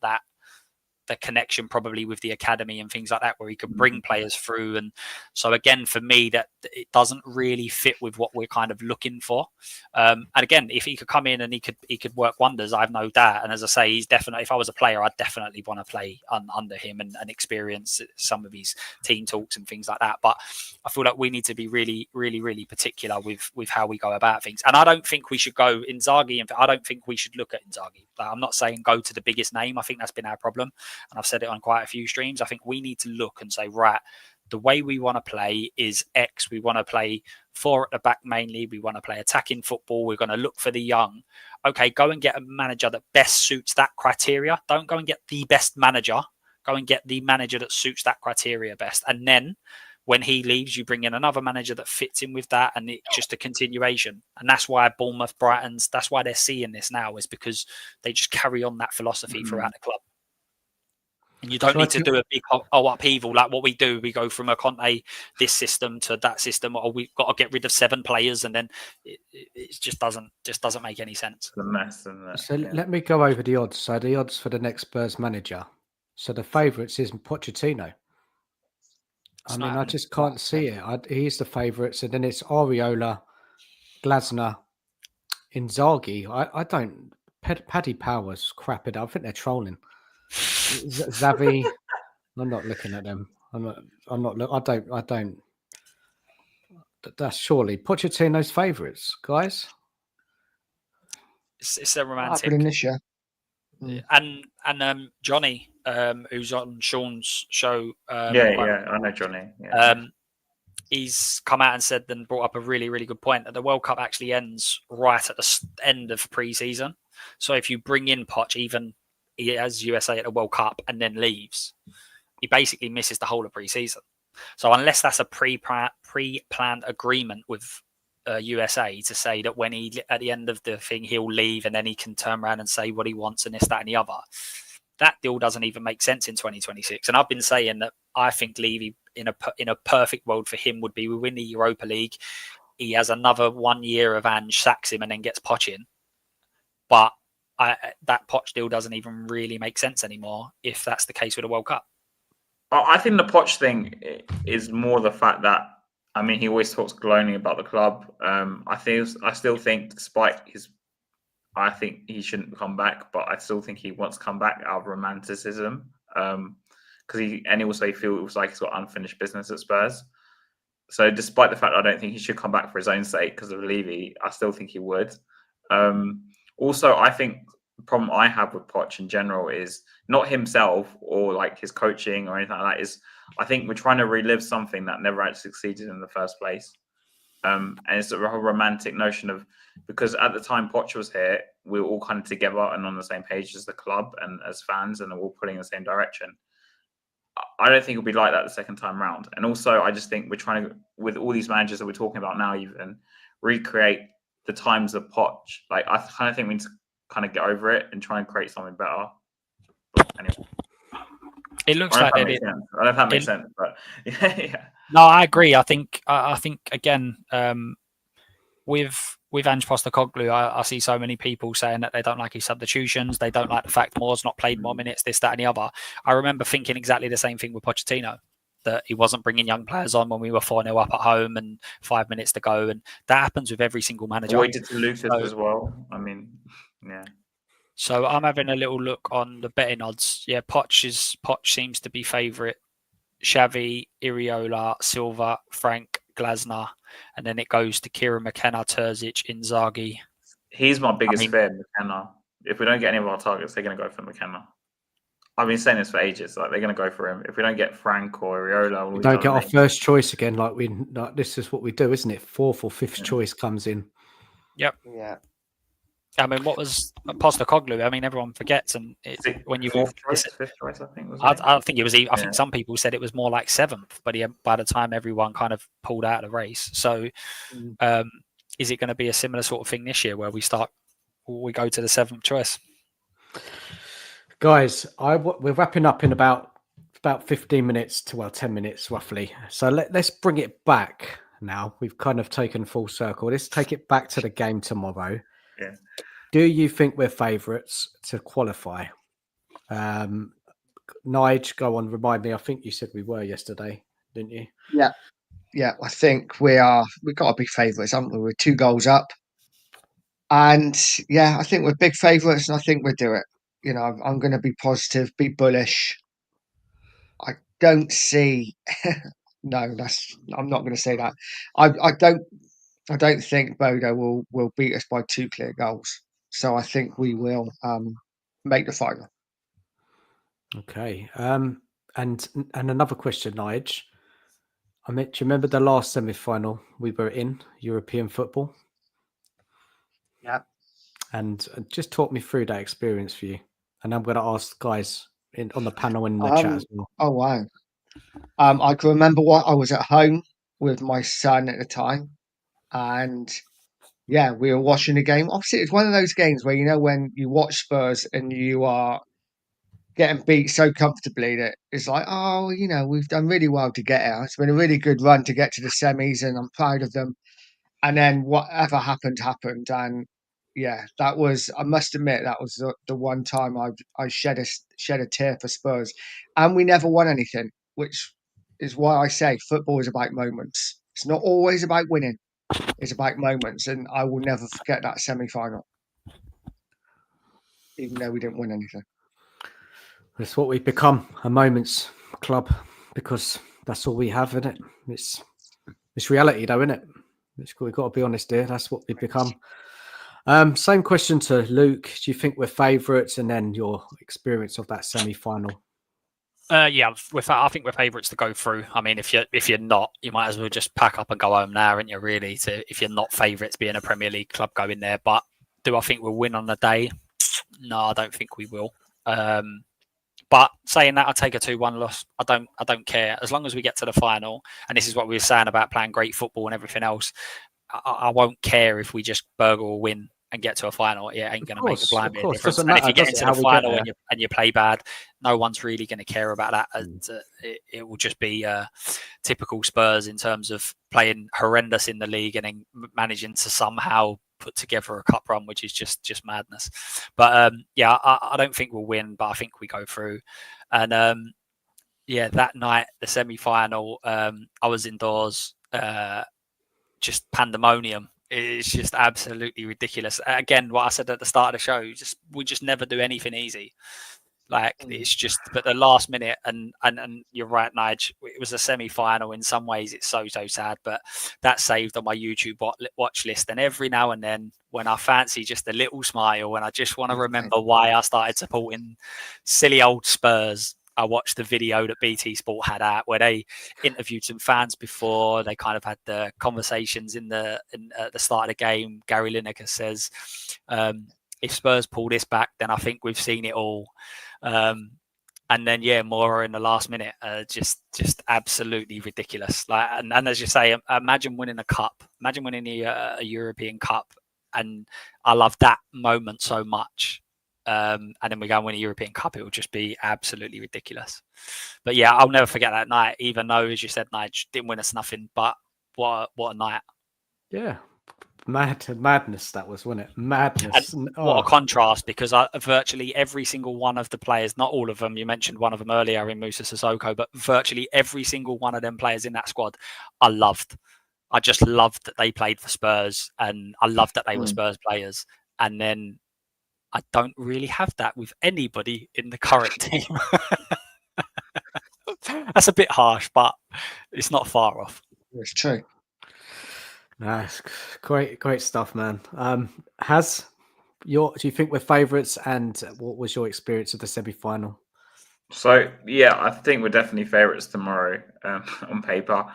the connection probably with the academy and things like that, where he could bring players through. And so again, for me, that it doesn't really fit with what we're kind of looking for. And again, if he could come in and he could work wonders, I have no doubt. And as I say, he's definitely, if I was a player, I'd definitely want to play under him and experience some of his team talks and things like that. But I feel like we need to be really, really, really particular with how we go about things. And I don't think we should go Inzaghi. And I don't think we should look at Inzaghi. I'm not saying go to the biggest name. I think that's been our problem. And I've said it on quite a few streams. I think we need to look and say, right, the way we want to play is X. We want to play 4 at the back mainly. We want to play attacking football. We're going to look for the young. Okay, go and get a manager that best suits that criteria. Don't go and get the best manager. Go and get the manager that suits that criteria best. And then when he leaves, you bring in another manager that fits in with that, and it's just a continuation. And that's why Bournemouth, Brighton's, that's why they're seeing this now, is because they just carry on that philosophy throughout the club. And you don't need to do a big upheaval like what we do. We go from a Conte this system to that system, or we've got to get rid of 7 players, and then it just doesn't make any sense. It's a mess, isn't it? So let me go over the odds. So the odds for the next Spurs manager. So the favourites is Pochettino. I just can't see it. He's the favourites, and then it's Areola, Glasner, Inzaghi. I don't. Paddy Power's crap it up. I think they're trolling. Xavi. I'm not looking at them. I'm not. I don't. That's surely Pochettino's favourites, guys. It's a romantic. Happening this year. And Johnny, who's on Sean's show. I know Johnny. Yeah. He's come out and said and brought up a really, really good point that the World Cup actually ends right at the end of pre-season. So if you bring in Poch, even as USA at the World Cup and then leaves, he basically misses the whole of pre-season. So unless that's a pre-planned agreement with USA to say that when he at the end of the thing he'll leave and then he can turn around and say what he wants and this, that, and the other, that deal doesn't even make sense in 2026. And I've been saying that I think Levy in a perfect world for him would be we win the Europa League. He has another 1 year of Ange, sacks him, and then gets Poch in. But that Poch deal doesn't even really make sense anymore if that's the case with the World Cup. I think the Poch thing is more the fact that, he always talks glowingly about the club. I still think, despite his I think he shouldn't come back, but I still think he wants to come back out of romanticism. Because he also feels like he's got unfinished business at Spurs. So despite the fact I don't think he should come back for his own sake because of Levy, I still think he would. Also, I think the problem I have with Poch in general is not himself or like his coaching or anything like that. Is I think we're trying to relive something that never actually succeeded in the first place. And it's a whole romantic notion of, because at the time Poch was here, we were all kind of together and on the same page as the club and as fans, and we're all pulling in the same direction. I don't think it'll be like that the second time round. And also, I just think we're trying to, with all these managers that we're talking about now, even recreate the times of Poch. Like, I kind of think we need to kind of get over it and try and create something better. But anyway, it looks like I don't know if that makes sense, but yeah. No, I agree. I think again, with Ange Postecoglou, I see so many people saying that they don't like his substitutions. They don't like the fact Moore's not played more minutes, this, that, and the other. I remember thinking exactly the same thing with Pochettino, that he wasn't bringing young players on when we were 4-0 up at home and 5 minutes to go. And that happens with every single manager. What he did to Lucas as well. I mean, yeah. So I'm having a little look on the betting odds. Yeah, Poch seems to be favourite. Xavi, Iriola, Silva, Frank, Glasner, and then it goes to Kieran McKenna, Terzic, Inzaghi. He's my biggest fear, McKenna. If we don't get any of our targets, they're going to go for McKenna. I've been saying this for ages. Like, they're going to go for him. If we don't get Frank or Iriola, we don't get our first choice again. Like this is what we do, isn't it? Fourth or fifth choice comes in. Yep. Yeah. I mean, what was Postecoglou? I mean, everyone forgets, and when you fifth choice, I think. I think it was. I think some people said it was more like seventh, but by the time everyone kind of pulled out of the race. So, is it going to be a similar sort of thing this year, where we go to the seventh choice? Guys, we're wrapping up in about 15 minutes to 10 minutes roughly. So let's bring it back now. We've kind of taken full circle. Let's take it back to the game tomorrow. Yeah. Do you think we're favourites to qualify? Nige, go on, remind me. I think you said we were yesterday, didn't you? Yeah. Yeah, I think we've got to be favourites, haven't we? We're 2 goals up. And yeah, I think we're big favourites and I think we'll do it. You know, I'm going to be positive, be bullish. I don't see. No, I'm not going to say that. I don't think Bodo will beat us by 2 clear goals. So I think we will make the final. Okay. And another question, Nige. Do you remember the last semi-final we were in, European football? Yeah. And just talk me through that experience for you. And I'm going to ask guys on the panel and in the chat as well. Oh, wow. I can remember I was at home with my son at the time. And yeah, we were watching the game. Obviously, it's one of those games where, you know, when you watch Spurs and you are getting beat so comfortably that it's like, oh, you know, we've done really well to get here. It's been a really good run to get to the semis and I'm proud of them. And then whatever happened. And yeah, that was, I must admit, that was the one time I shed a tear for Spurs. And we never won anything, which is why I say football is about moments. It's not always about winning. It's about moments. And I will never forget that semi-final, even though we didn't win anything. It's what we've become, a moments club, because that's all we have, isn't it? It's reality, though, isn't it? We've got to be honest here. That's what we've become. Same question to Luke. Do you think we're favourites, and then your experience of that semi-final? Yeah, I think we're favourites to go through. I mean, if you're not, you might as well just pack up and go home now, aren't you? Really, if you're not favourites, being a Premier League club, go in there. But do I think we'll win on the day? No, I don't think we will. But saying that, I take a 2-1 loss. I don't care as long as we get to the final. And this is what we were saying about playing great football and everything else. I won't care if we just burgle or win and get to a final. It ain't going to make a blind bit of difference. And if you get into the final and you play bad, no one's really going to care about that. And it will just be typical Spurs in terms of playing horrendous in the league and then managing to somehow put together a cup run, which is just madness. But yeah, I don't think we'll win, but I think we go through. And yeah, that night, the semi-final, I was indoors, just pandemonium. It's just absolutely ridiculous. Again, what I said at the start of the show, we just never do anything easy. Like it's just, but the last minute, and you're right, Nige. It was a semi-final. In some ways, it's so sad, but that's saved on my YouTube watch list. And every now and then, when I fancy just a little smile, when I just want to remember why I started supporting silly old Spurs, I watched the video that BT Sport had out where they interviewed some fans before they kind of had the conversations at the start of the game. Gary Lineker says, if Spurs pull this back, then I think we've seen it all. And then, Mora in the last minute, just absolutely ridiculous. Like, and as you say, imagine winning a cup, imagine winning a European Cup. And I love that moment so much. And then we go and win a European Cup. It will just be absolutely ridiculous. But yeah, I'll never forget that night, even though, as you said, Nige didn't win us nothing. But what a night. Yeah. Madness that was, wasn't it? Madness. What a contrast, because virtually every single one of the players, not all of them, you mentioned one of them earlier in Musa Sissoko, but virtually every single one of them players in that squad I loved. I just loved that they played for Spurs, and I loved that they were Spurs players. And then I don't really have that with anybody in the current team. That's a bit harsh, but it's not far off. It's true. Nice, great stuff, man. Do you think we're favourites, and what was your experience of the semi-final? So yeah, I think we're definitely favourites tomorrow on paper.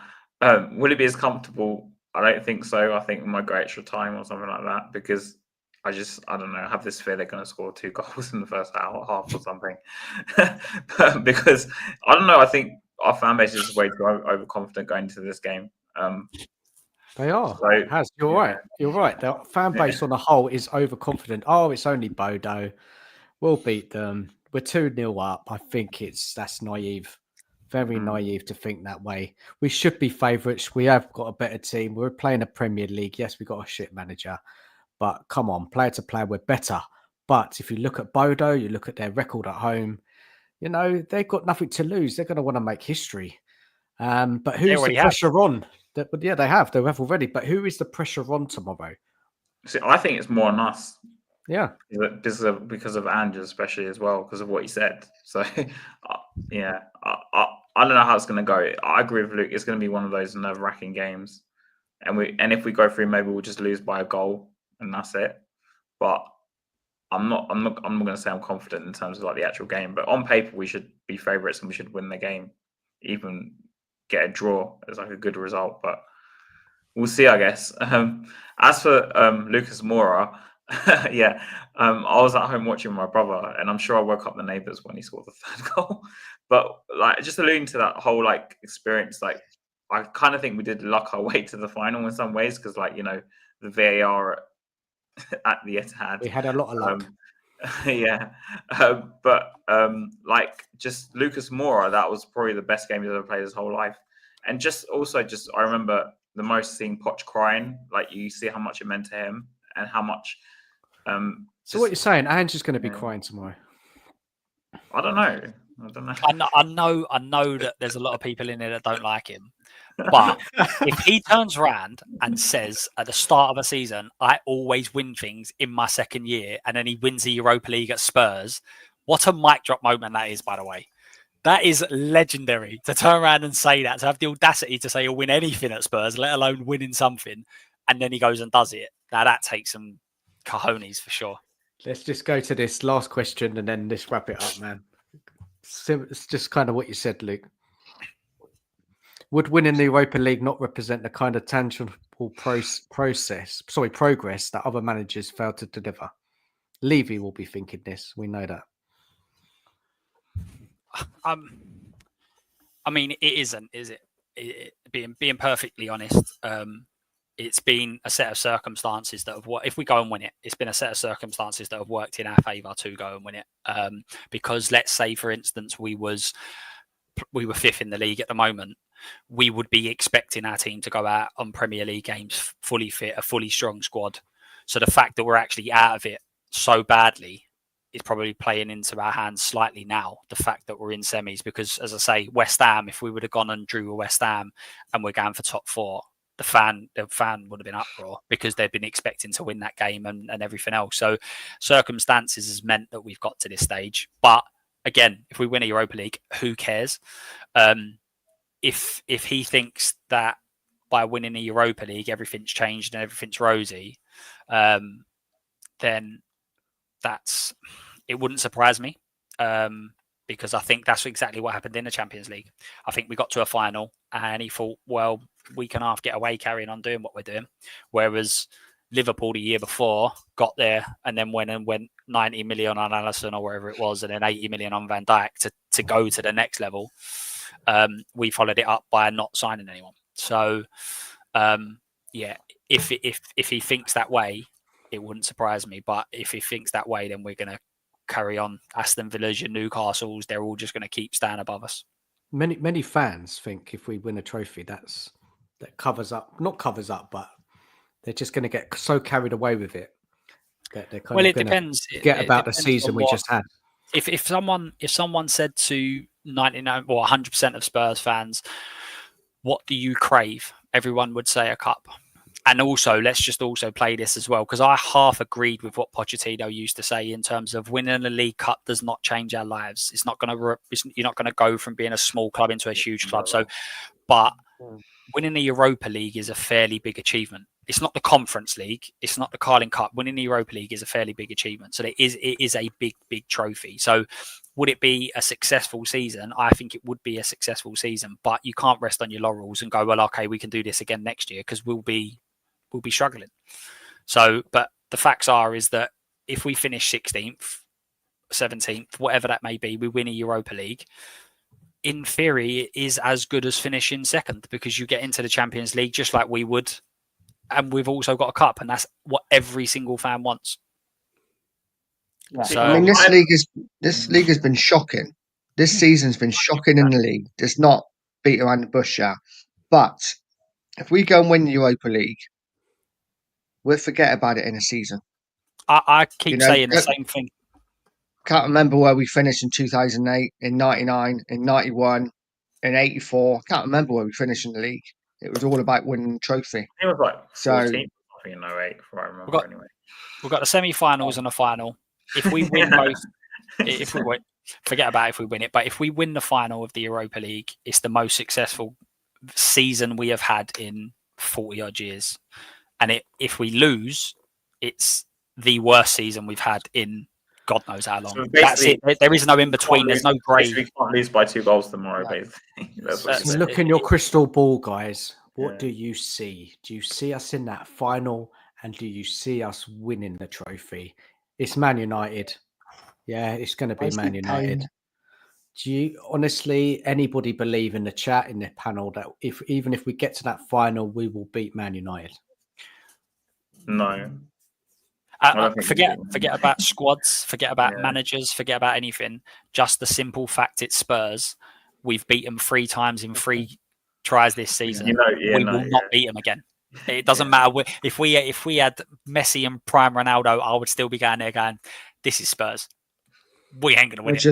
Will it be as comfortable? I don't think so. I think we might go extra time or something like that, because I don't know, I have this fear they're going to score 2 goals in the first half or something. Because I don't know, I think our fan base is way too overconfident going into this game. They are. So, You're right. You're right. The fan base on the whole is overconfident. Oh, it's only Bodo. We'll beat them. We're 2-0 up. I think that's naive. Very naive to think that way. We should be favourites. We have got a better team. We're playing a Premier League. Yes, we got a shit manager. But come on, player to player, we're better. But if you look at Bodo, you look at their record at home, they've got nothing to lose. They're going to want to make history. But who's the pressure on? Yeah, they have already. But who is the pressure on tomorrow? See, I think it's more on us. Yeah, because of Andrew, especially as well, because of what he said. So, yeah, I don't know how it's going to go. I agree with Luke. It's going to be one of those nerve-wracking games, and if we go through, maybe we'll just lose by a goal, and that's it. But I'm not going to say I'm confident in terms of like the actual game. But on paper, we should be favourites and we should win the game, even get a draw as like a good result. But we'll see, I guess. As for Lucas Moura, I was at home watching my brother, and I'm sure I woke up the neighbours when he scored the 3rd goal. But like, just alluding to that whole like experience, like I kind of think we did luck our way to the final in some ways, because like the VAR at the Etihad, we had a lot of luck. But like just Lucas Moura, that was probably the best game he's ever played his whole life. And just I remember the most seeing Poch crying. Like, you see how much it meant to him and how much. So what you're saying, Ange's going to be crying tomorrow? I don't know. I know that there's a lot of people in there that don't like him. But if he turns around and says at the start of a season, I always win things in my 2nd year, and then he wins the Europa League at Spurs, what a mic drop moment that is, by the way. That is legendary to turn around and say that, to have the audacity to say he'll win anything at Spurs, let alone winning something, and then he goes and does it. Now that takes some cojones for sure. Let's just go to this last question and then let's wrap it up, man. It's just kind of what you said, Luke. Would winning the Europa League not represent the kind of tangible progress that other managers failed to deliver? Levy will be thinking this. We know that. I mean, it isn't, is it? Being perfectly honest, it's been a set of circumstances that have worked. If we go and win it, it's been a set of circumstances that have worked in our favour to go and win it. Because let's say, for instance, we were 5th in the league at the moment, we would be expecting our team to go out on Premier League games fully fit, a fully strong squad. So the fact that we're actually out of it so badly is probably playing into our hands slightly now, the fact that we're in semis, because, as I say, West Ham, if we would have gone and drew with West Ham and we're going for top 4, the fan would have been uproar because they've been expecting to win that game and everything else. So circumstances has meant that we've got to this stage. But again, if we win a Europa League, who cares? If he thinks that by winning the Europa League everything's changed and everything's rosy, then it wouldn't surprise me. Because I think that's exactly what happened in the Champions League. I think we got to a final and he thought, well, we can half get away carrying on doing what we're doing. Whereas Liverpool the year before got there and then went 90 million on Alisson or wherever it was, and then 80 million on Van Dijk to go to the next level. We followed it up by not signing anyone. So, if he thinks that way, it wouldn't surprise me. But if he thinks that way, then we're going to carry on. Aston Villa's, your Newcastles, they're all just going to keep staying above us. Many fans think if we win a trophy, that not covers up, but they're just going to get so carried away with it that they're kind of it depends. Forget about the season we just had. If someone said to 99 or 100% of Spurs fans, what do you crave? Everyone would say a cup. And also, let's just also play this as well, because I half agreed with what Pochettino used to say in terms of winning a League Cup does not change our lives. It's not going to. You're not going to go from being a small club into a huge club. So, but winning the Europa League is a fairly big achievement. It's not the Conference League. It's not the Carling Cup. Winning the Europa League is a fairly big achievement. So it is a big trophy. So would it be a successful season? I think it would be a successful season, but you can't rest on your laurels and go, well, okay, we can do this again next year, because we'll be struggling. So, but the facts is that if we finish 16th, 17th, whatever that may be, we win a Europa League, in theory, it is as good as finishing second, because you get into the Champions League just like we would. And we've also got a cup, and that's what every single fan wants. Yeah. So, I mean, this league has been shocking. This season's been shocking in the league. There's not beat around the bush out. But if we go and win the Europa League, we'll forget about it in a season. I keep saying the same thing. Can't remember where we finished in 2008, in 99, in 91, in 84. Can't remember where we finished in the league. It was all about winning the trophy. It was like 14th, I think, in 08, if I remember anyway. We've got the semi-finals and a final. If we win both, forget about if we win it, but if we win the final of the Europa League, it's the most successful season we have had in 40 odd years. And if we lose, it's the worst season we've had in God knows how long. So that's it. There is no in between. There's no grey. We can't lose by 2 goals tomorrow, basically. So look in your crystal ball, guys. What do you see? Do you see us in that final, and do you see us winning the trophy? It's Man United. Yeah, it's going to be Man United. Do you honestly, anybody believe in the chat, in the panel, that even if we get to that final, we will beat Man United? No. Forget about squads, forget about managers, forget about anything. Just the simple fact it's Spurs. We've beaten 3 times in 3 tries this season. We will not beat them again. It doesn't matter if we had Messi and prime Ronaldo, I would still be going there going, "This is Spurs. We ain't gonna win it."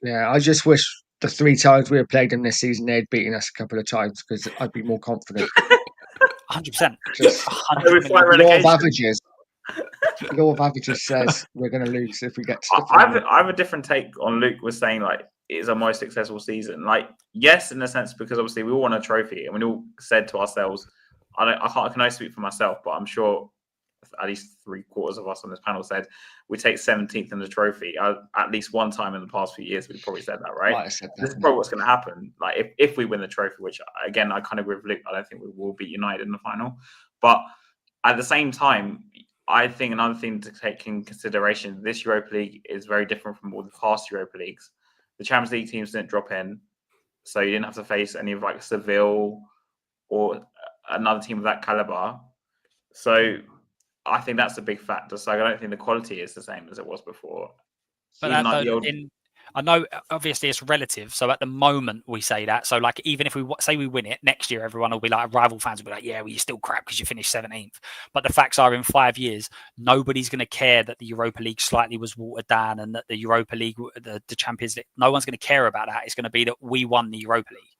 I just wish the 3 times we had played them this season, they'd beaten us a couple of times, because I'd be more confident. 100%. Law of averages says we're going to lose if we get to the final. I have a different take on Luke was saying, like, it's our most successful season. Like, yes, in a sense, because obviously we all won a trophy, and we all said to ourselves, I can only speak for myself, but I'm sure at least 3/4 of us on this panel said we take 17th in the trophy. At least one time in the past few years, we've probably said that, right? This is probably what's going to happen. Like, if we win the trophy, which, again, I kind of agree with Luke, I don't think we will beat United in the final. But at the same time, I think another thing to take in consideration, this Europa League is very different from all the past Europa Leagues. The Champions League teams didn't drop in, so you didn't have to face any of, like, Seville or another team of that caliber. So I think that's a big factor. So I don't think the quality is the same as it was before. But I know obviously it's relative. So at the moment we say that. So like, even if we say we win it next year, everyone will be like, rival fans will be like, yeah, well, you're still crap because you finished 17th. But the facts are, in 5 years, nobody's going to care that the Europa League slightly was watered down and that the Europa League, the Champions League, no one's going to care about that. It's going to be that we won the Europa League.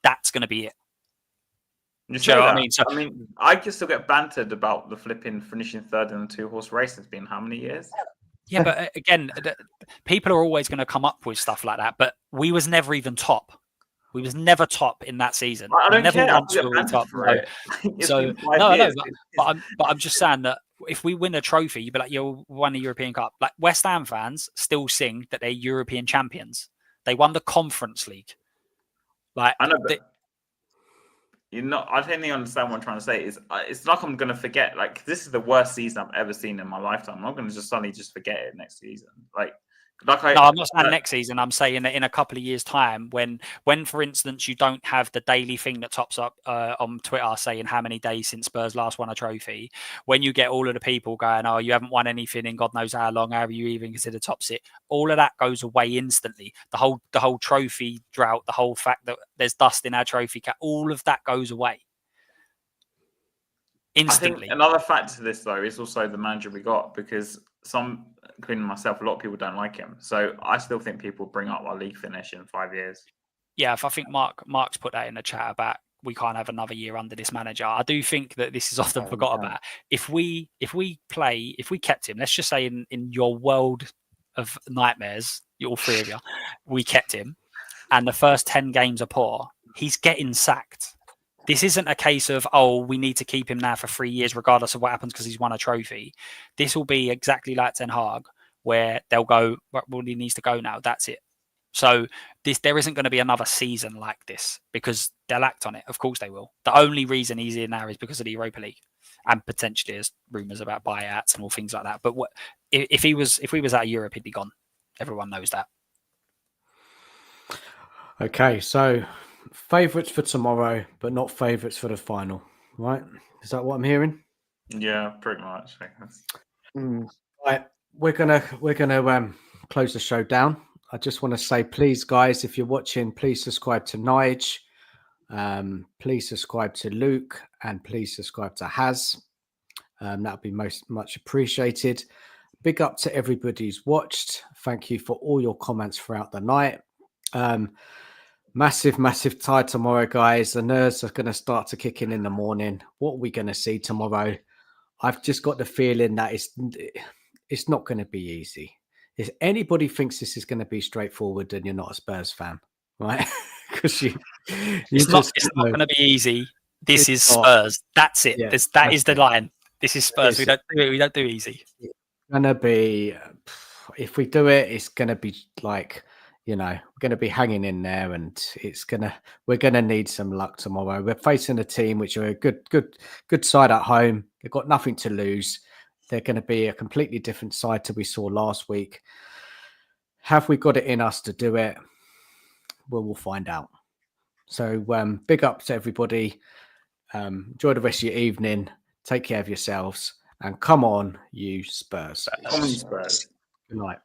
That's going to be it. You Do you know what I mean? I mean, I can still get bantered about the flipping finishing third in the 2-horse race. It's been how many years? Yeah, but again, people are always going to come up with stuff like that. But we was never even top. We was never top in that season. I don't never care. once I were get we bantered top. for So, it. It's so been 5 no, years. but I'm just saying that if we win a trophy, you'd be like, you won a European Cup. Like West Ham fans still sing that they're European champions. They won the Conference League. Like I know, but I don't even understand what I'm trying to say. It's like I'm gonna forget. Like this is the worst season I've ever seen in my lifetime. I'm not gonna just suddenly just forget it next season. No, I'm not saying next season. I'm saying that in a couple of years' time, when, for instance, you don't have the daily thing that tops up on Twitter saying how many days since Spurs last won a trophy, when you get all of the people going, "Oh, you haven't won anything in God knows how long. How are you even considered top sit?" All of that goes away instantly. The whole trophy drought, the whole fact that there's dust in our trophy cap, all of that goes away instantly. I think another factor to this though is also the manager we got, because some, including myself, a lot of people don't like him. So I still think people bring up our league finish in 5 years. Yeah, if I think Mark's put that in the chat about we can't have another year under this manager. I do think that this is often forgot about. If we kept him, let's just say in your world of nightmares, all three of you, we kept him, and the first 10 games are poor, he's getting sacked. This isn't a case of, we need to keep him now for 3 years, regardless of what happens because he's won a trophy. This will be exactly like Ten Hag, where they'll go, well, he needs to go now. That's it. So there isn't going to be another season like this because they'll act on it. Of course they will. The only reason he's in now is because of the Europa League, and potentially there's rumours about buyouts and all things like that. But if he was out of Europe, he'd be gone. Everyone knows that. Okay, so favourites for tomorrow, but not favourites for the final, right? Is that what I'm hearing? Yeah, pretty much. I guess. Right, we're gonna close the show down. I just want to say, please, guys, if you're watching, please subscribe to Nige, please subscribe to Luke, and please subscribe to Haz. That would be much appreciated. Big up to everybody who's watched. Thank you for all your comments throughout the night. Massive tie tomorrow, guys. The nerves are going to start to kick in the morning. What are we going to see tomorrow? I've just got the feeling that it's not going to be easy. If anybody thinks this is going to be straightforward, then you're not a Spurs fan, right? Because it's not going to be easy. This is Spurs. That's it. Yeah, that is the line. This is Spurs. We don't do easy. It's going to be, if we do it, it's going to be like, we're going to be hanging in there, and we're going to need some luck tomorrow. We're facing a team which are a good side at home. They've got nothing to lose. They're going to be a completely different side to we saw last week. Have we got it in us to do it? Well, we'll find out. So big up to everybody. Enjoy the rest of your evening. Take care of yourselves. And come on, you Spurs. Come on, you Spurs. Good night.